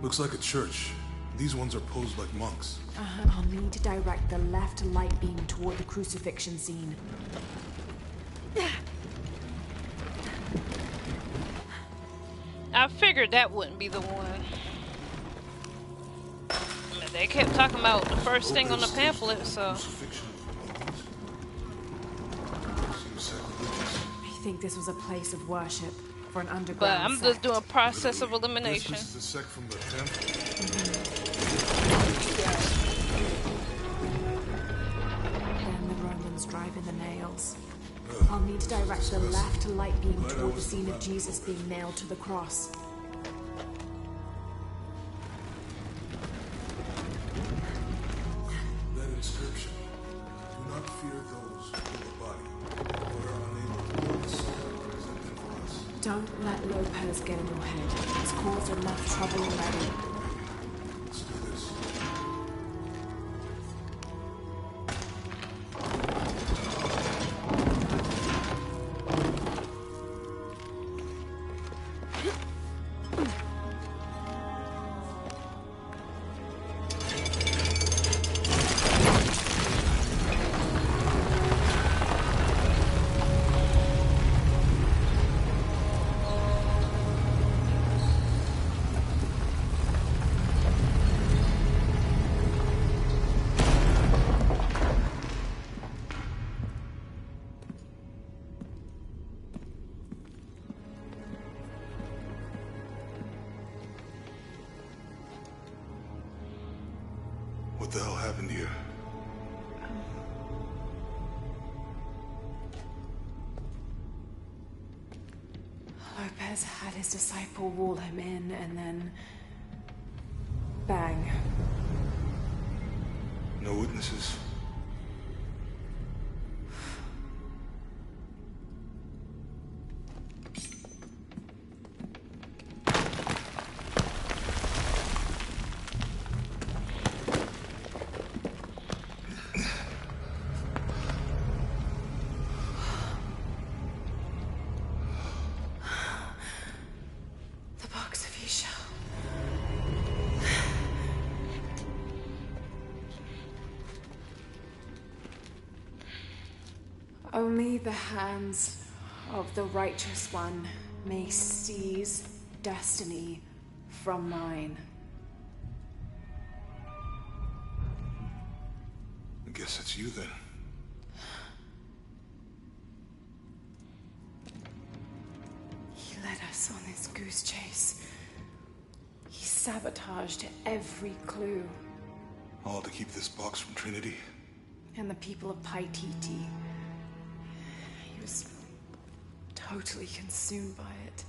Looks like a church. These ones are posed like monks. I'll need to direct the left light beam toward the crucifixion scene. I figured that wouldn't be the one. I mean, they kept talking about the first thing on the pamphlet, so... I think this was a place of worship for an underground But I'm sect. just doing a process of elimination. This is the sect from the pamphlet. Then the Romans drive in the nails. I'll need to direct the left light beam toward the scene of Jesus being nailed to the cross. That inscription. Do not fear those who kill the body, or are unable to kill the soul and present them for us. Don't let Lopez get in your head. He's caused enough trouble already. Let's do this. What the hell happened here? Lopez had his disciple wall him in, and then... bang. No witnesses. The box of Isha. Only the hands of the Righteous One may seize destiny from mine. I guess it's you then. He led us on this goose chase. He sabotaged every clue. All to keep this box from Trinity. And the people of Paititi. He was totally consumed by it.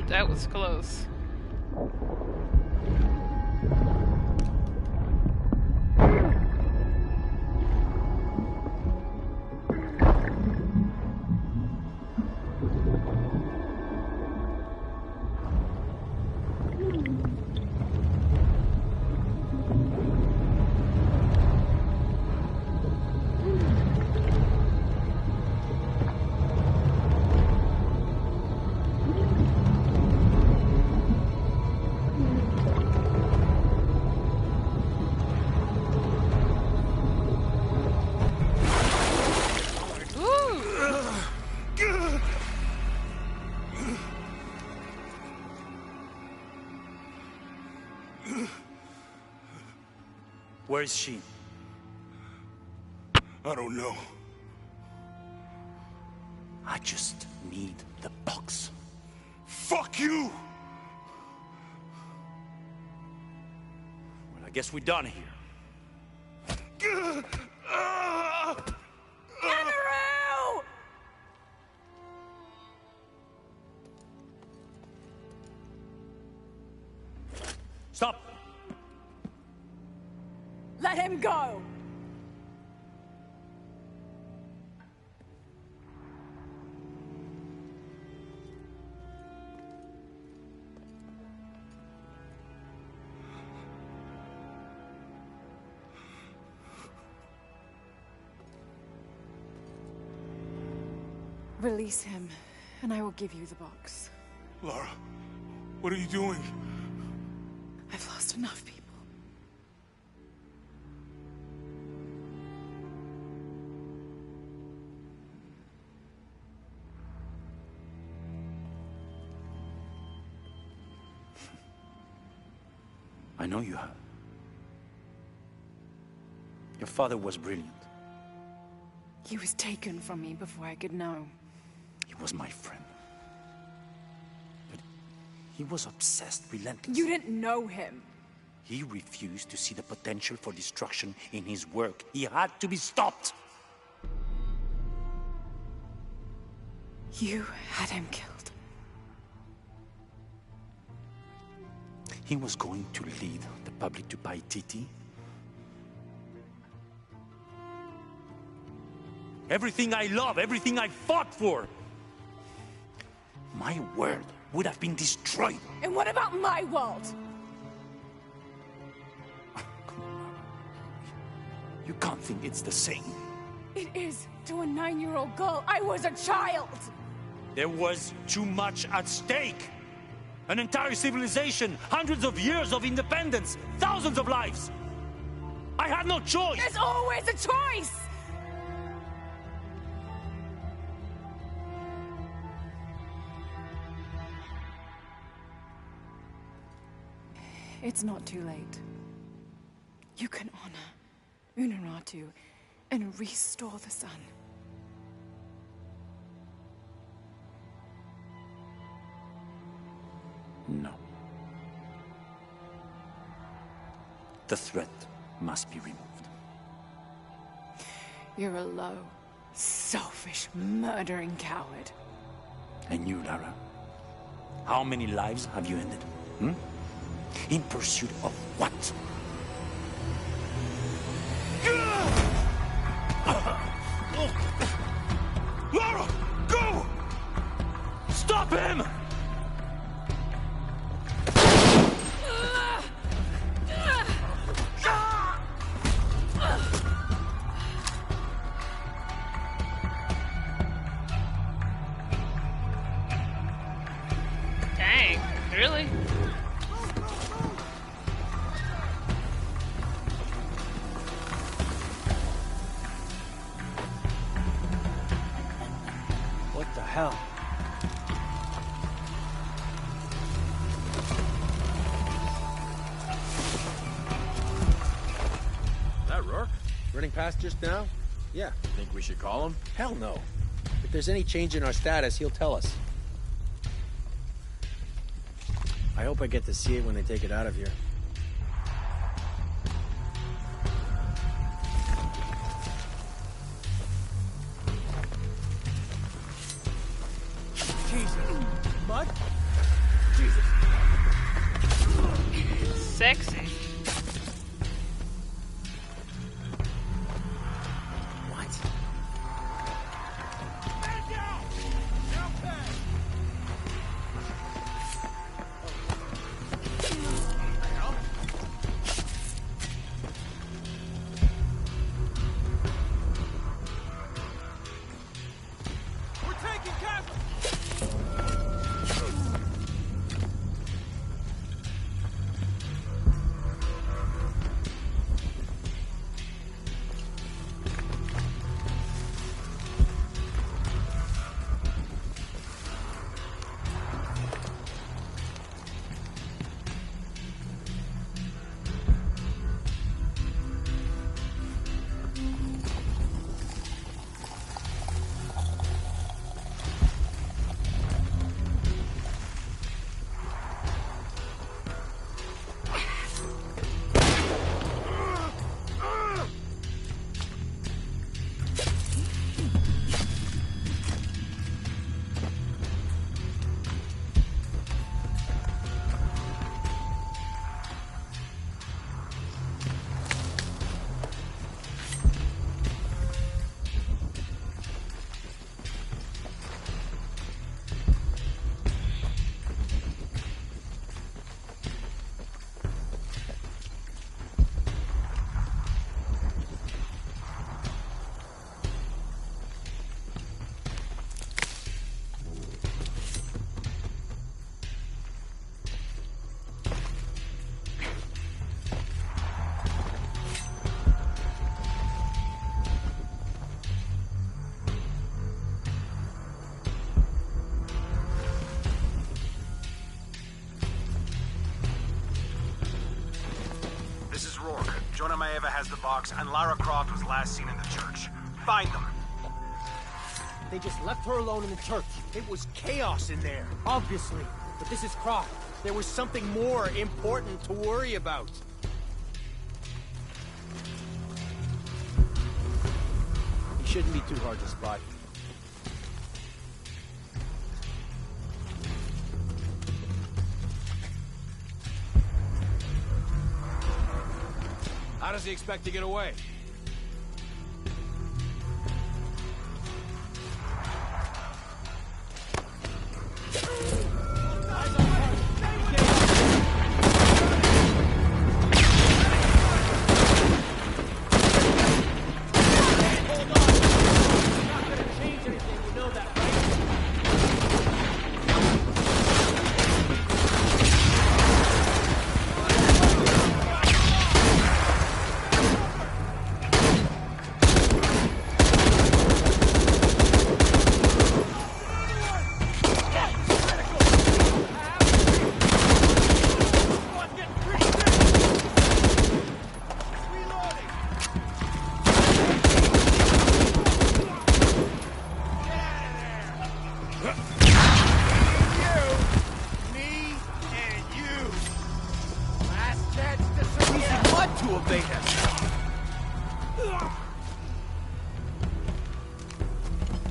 That was close. Where is she? I don't know. I just need the box. Fuck you! Well, I guess we're done here. Amaru! Stop! Let him go! Release him, and I will give you the box. Lara, what are you doing? I've lost enough people. I know you have. Your father was brilliant. He was taken from me before I could know. He was my friend. But he was obsessed, relentless. You didn't know him. He refused to see the potential for destruction in his work. He had to be stopped. You had him killed. He was going to lead the public to Paititi. Everything I love, everything I fought for. My world would have been destroyed. And what about my world? You can't think it's the same. It is to a 9-year-old girl. I was a child. There was too much at stake. An entire civilization, hundreds of years of independence, thousands of lives. I had no choice! There's always a choice! It's not too late. You can honor Unuratu and restore the sun. No. The threat must be removed. You're a low, selfish, murdering coward. And you, Lara? How many lives have you ended? Hmm? In pursuit of what? Lara! Go! Stop him! Dang, really? What the hell? Is that Rourke? Running past just now? Yeah. Think we should call him? Hell no. If there's any change in our status, he'll tell us. I hope I get to see it when they take it out of here. Jesus. Mud? Jesus. Sexy. What? We're taking casualties! Jonah Maeva has the box, and Lara Croft was last seen in the church. Find them. They just left her alone in the church. It was chaos in there, obviously. But this is Croft. There was something more important to worry about. He shouldn't be too hard to spot. How does he expect to get away?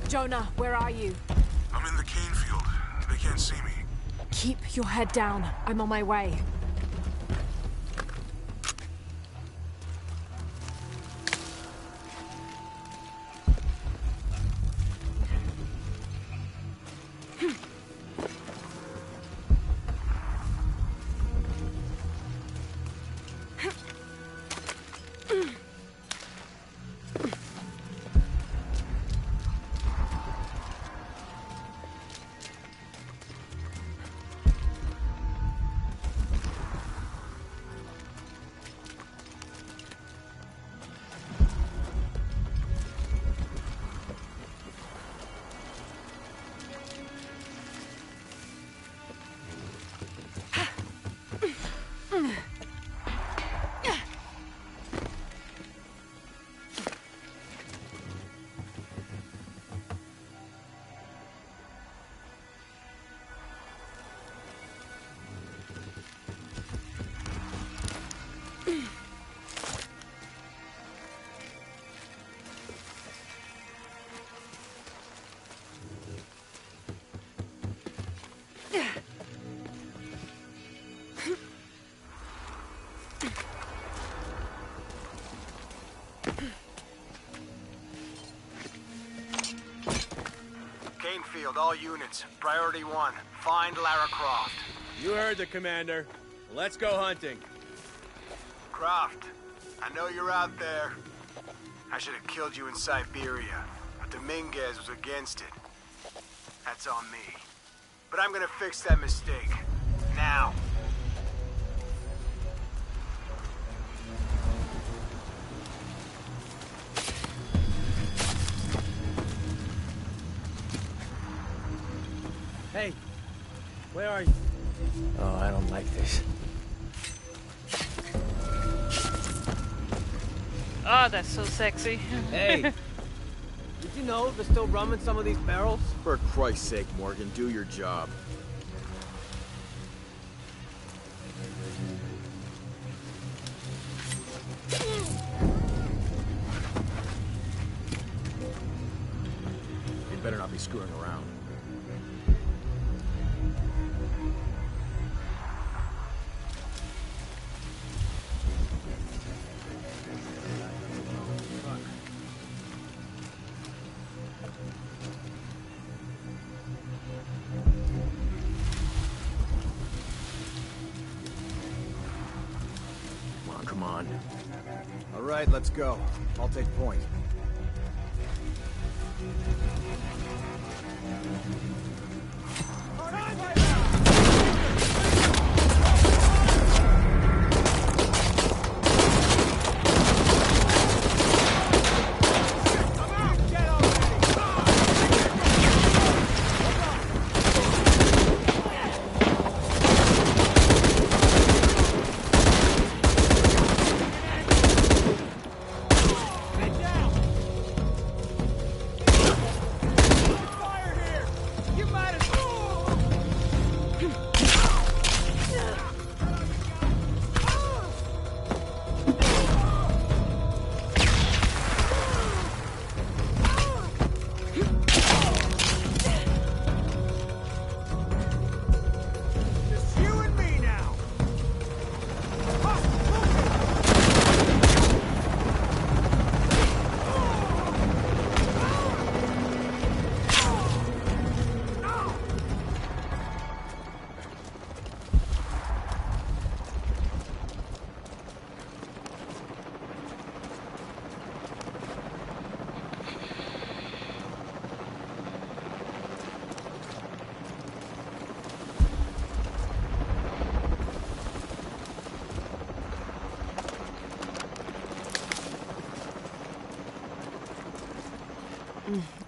Jonah, where are you? I'm in the cane field. They can't see me. Keep your head down. I'm on my way. Canefield, all units. Priority 1. Find Lara Croft. You heard the commander. Let's go hunting. Croft, I know you're out there. I should have killed you in Siberia, but Dominguez was against it. That's on me. But I'm gonna fix that mistake. Now. Hey, where are you? Oh, I don't like this. Oh, that's so sexy. Hey, did you know they're still rum in some of these barrels? For Christ's sake, Morgan, do your job. You better not be screwing around. Come on. All right, let's go. I'll take point.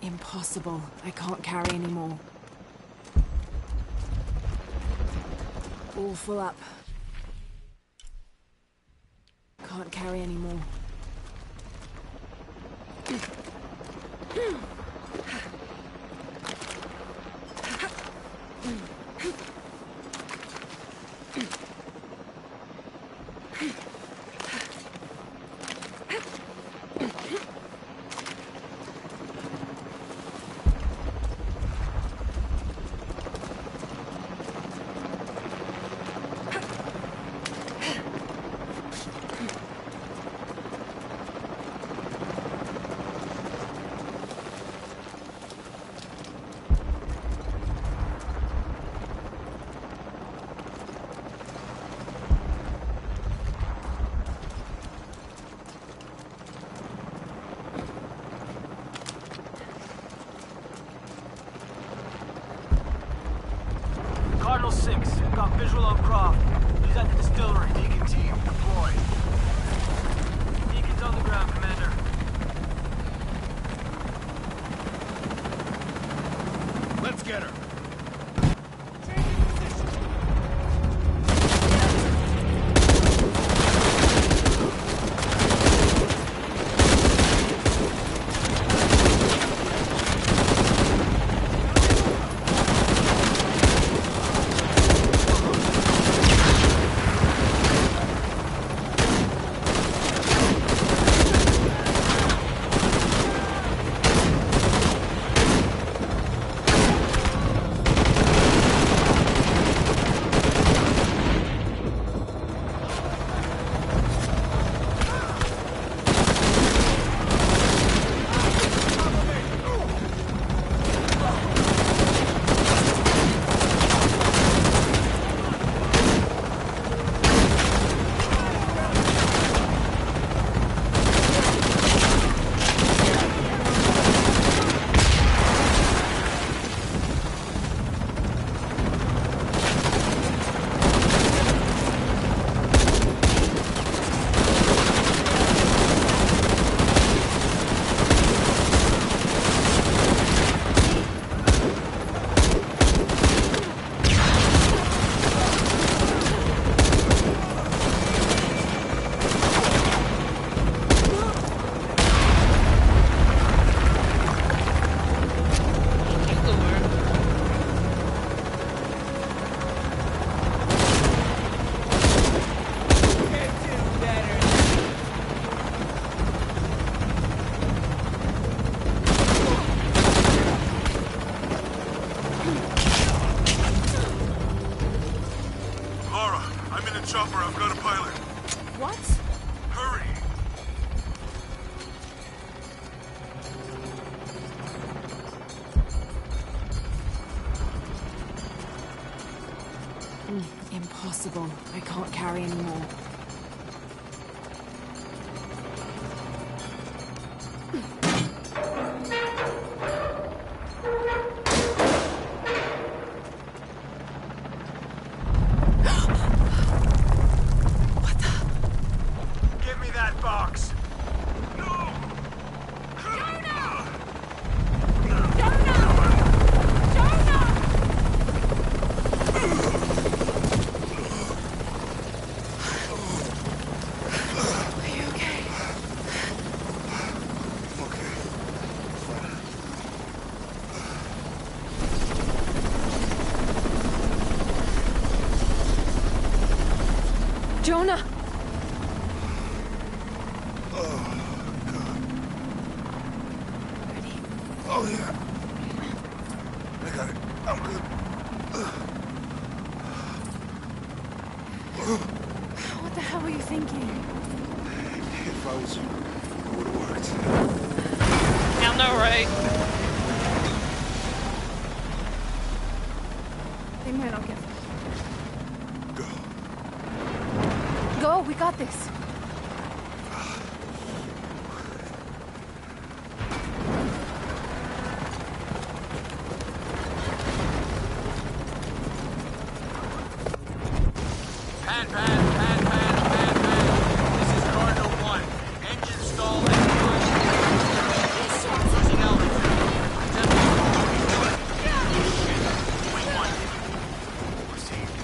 Impossible. I can't carry anymore. All full up. Can't carry anymore. Visual on Croft. He's at the distillery. Deacon team, deploy. Deacon's on the ground, Commander. Let's get her. Chopper, I've got a pilot. What? Hurry! Impossible. I can't carry anymore. Jonah! Oh, yeah. I got it. I'm good. What the hell were you thinking? If I was you, it would have worked. I know, right? They might not get Go, we got this. This is Cardinal 1. Engine stall and push. Losing altitude. Wing 1. Received.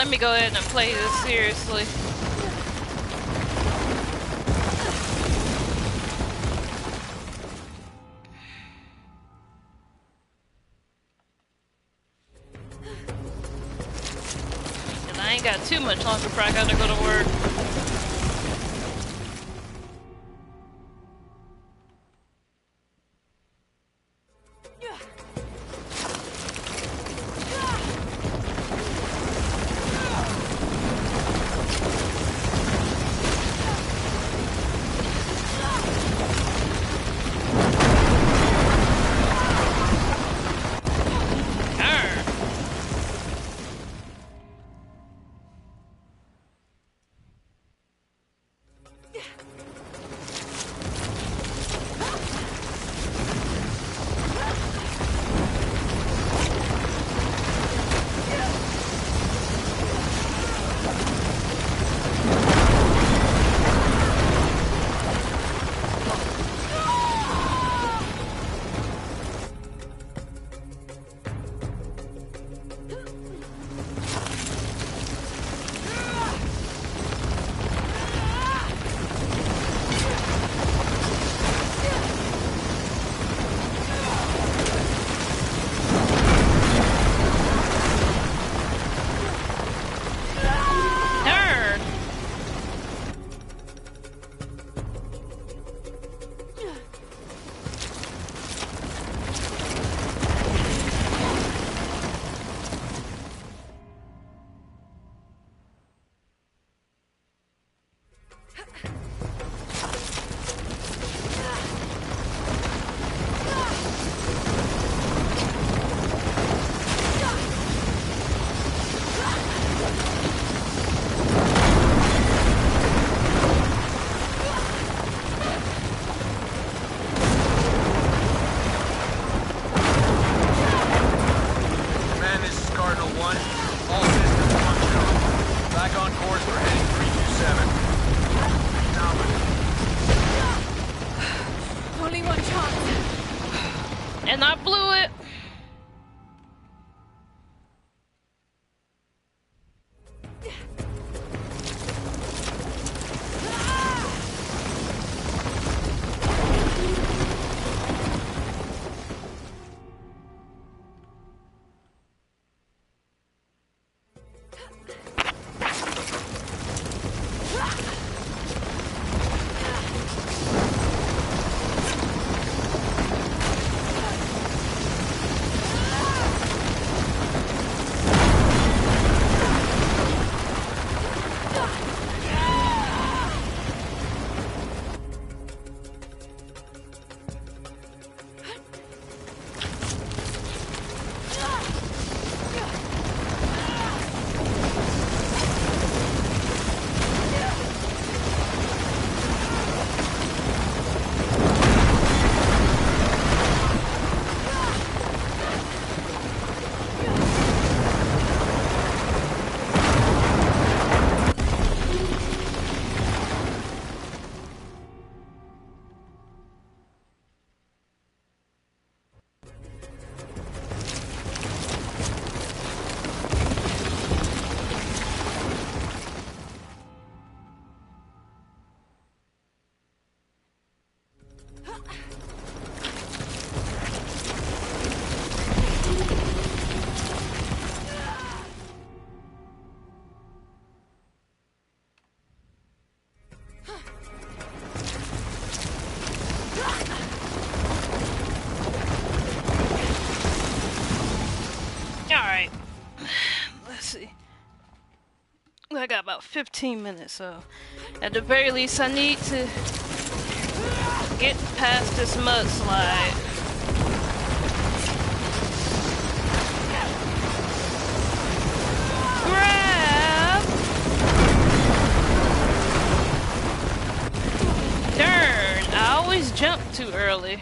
let me go ahead and play this seriously. And I ain't got too much longer before I gotta go to work. And I blew it. I got about 15 minutes, so at the very least I need to get past this mudslide. Grab! Darn, I always jump too early.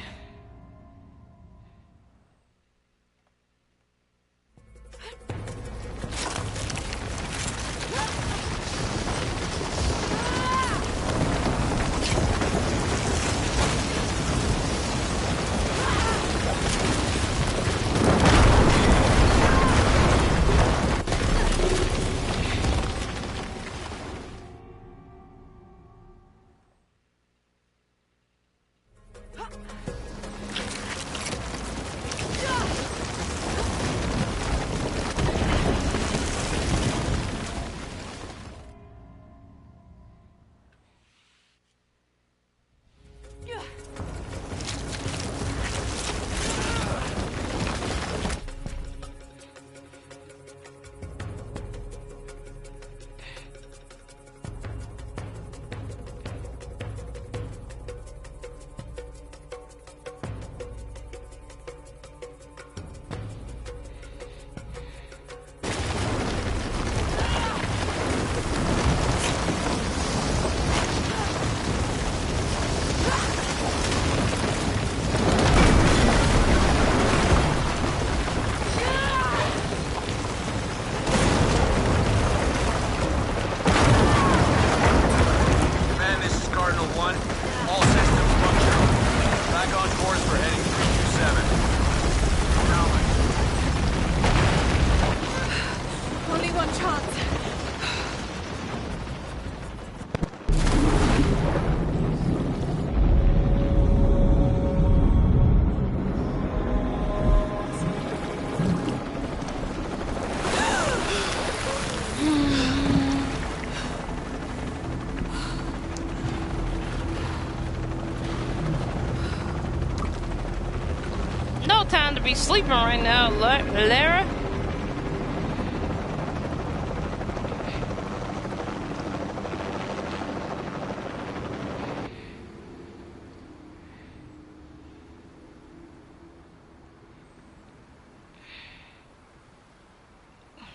time to be sleeping right now, Lara.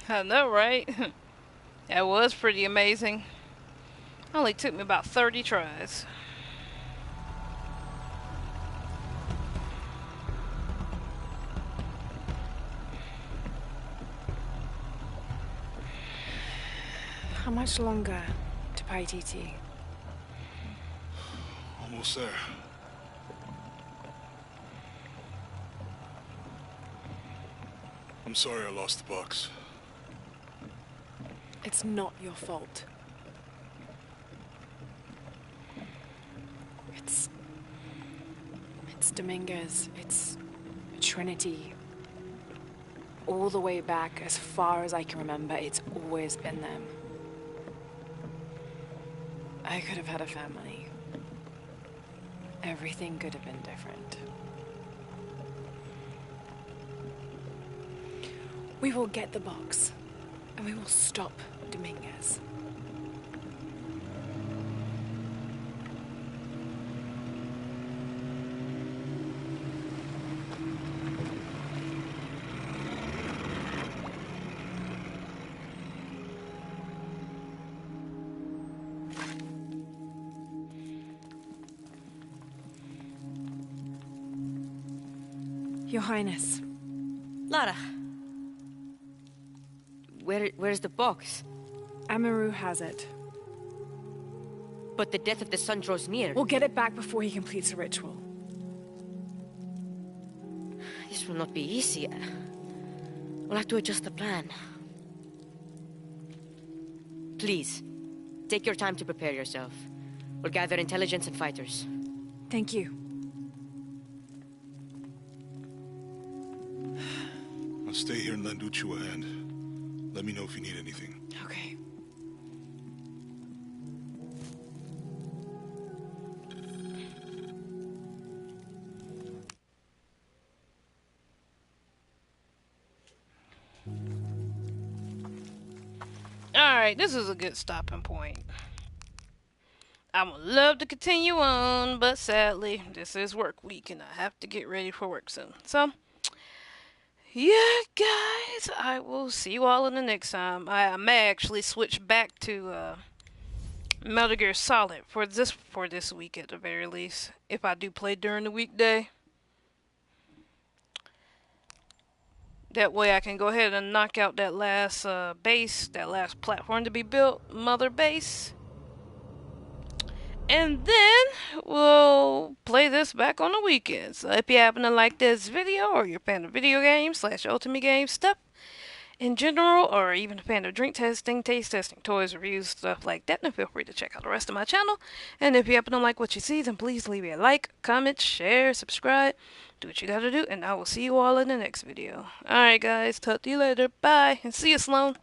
I know, right? That was pretty amazing. Only took me about 30 tries. How much longer to Paititi? Almost there. I'm sorry I lost the box. It's not your fault. It's Dominguez. It's Trinity. All the way back, as far as I can remember, it's always been them. I could have had a family. Everything could have been different. We will get the box, and we will stop Dominguez. Your Highness. Lara. Where's the box? Amaru has it. But the death of the sun draws near. We'll get it back before he completes the ritual. This will not be easy. We'll have to adjust the plan. Please, take your time to prepare yourself. We'll gather intelligence and fighters. Thank you. I'll stay here and lend Uchu a hand. Let me know if you need anything. Okay. Alright, this is a good stopping point. I would love to continue on, but sadly, this is work week and I have to get ready for work soon. So, yeah, guys, I will see you all in the next time. I may actually switch back to Metal Gear Solid for this week at the very least, if I do play during the weekday. That way I can go ahead and knock out that last base, that last platform to be built, Mother Base. And then we'll play this back on the weekends. So if you happen to like this video, or you're a fan of video games / Ultimate Game stuff in general, or even a fan of drink testing, taste testing, toys, reviews, stuff like that, then feel free to check out the rest of my channel. And if you happen to like what you see, then please leave me a like, comment, share, subscribe. Do what you gotta do, and I will see you all in the next video. Alright guys, talk to you later. Bye, and see you, Sloan.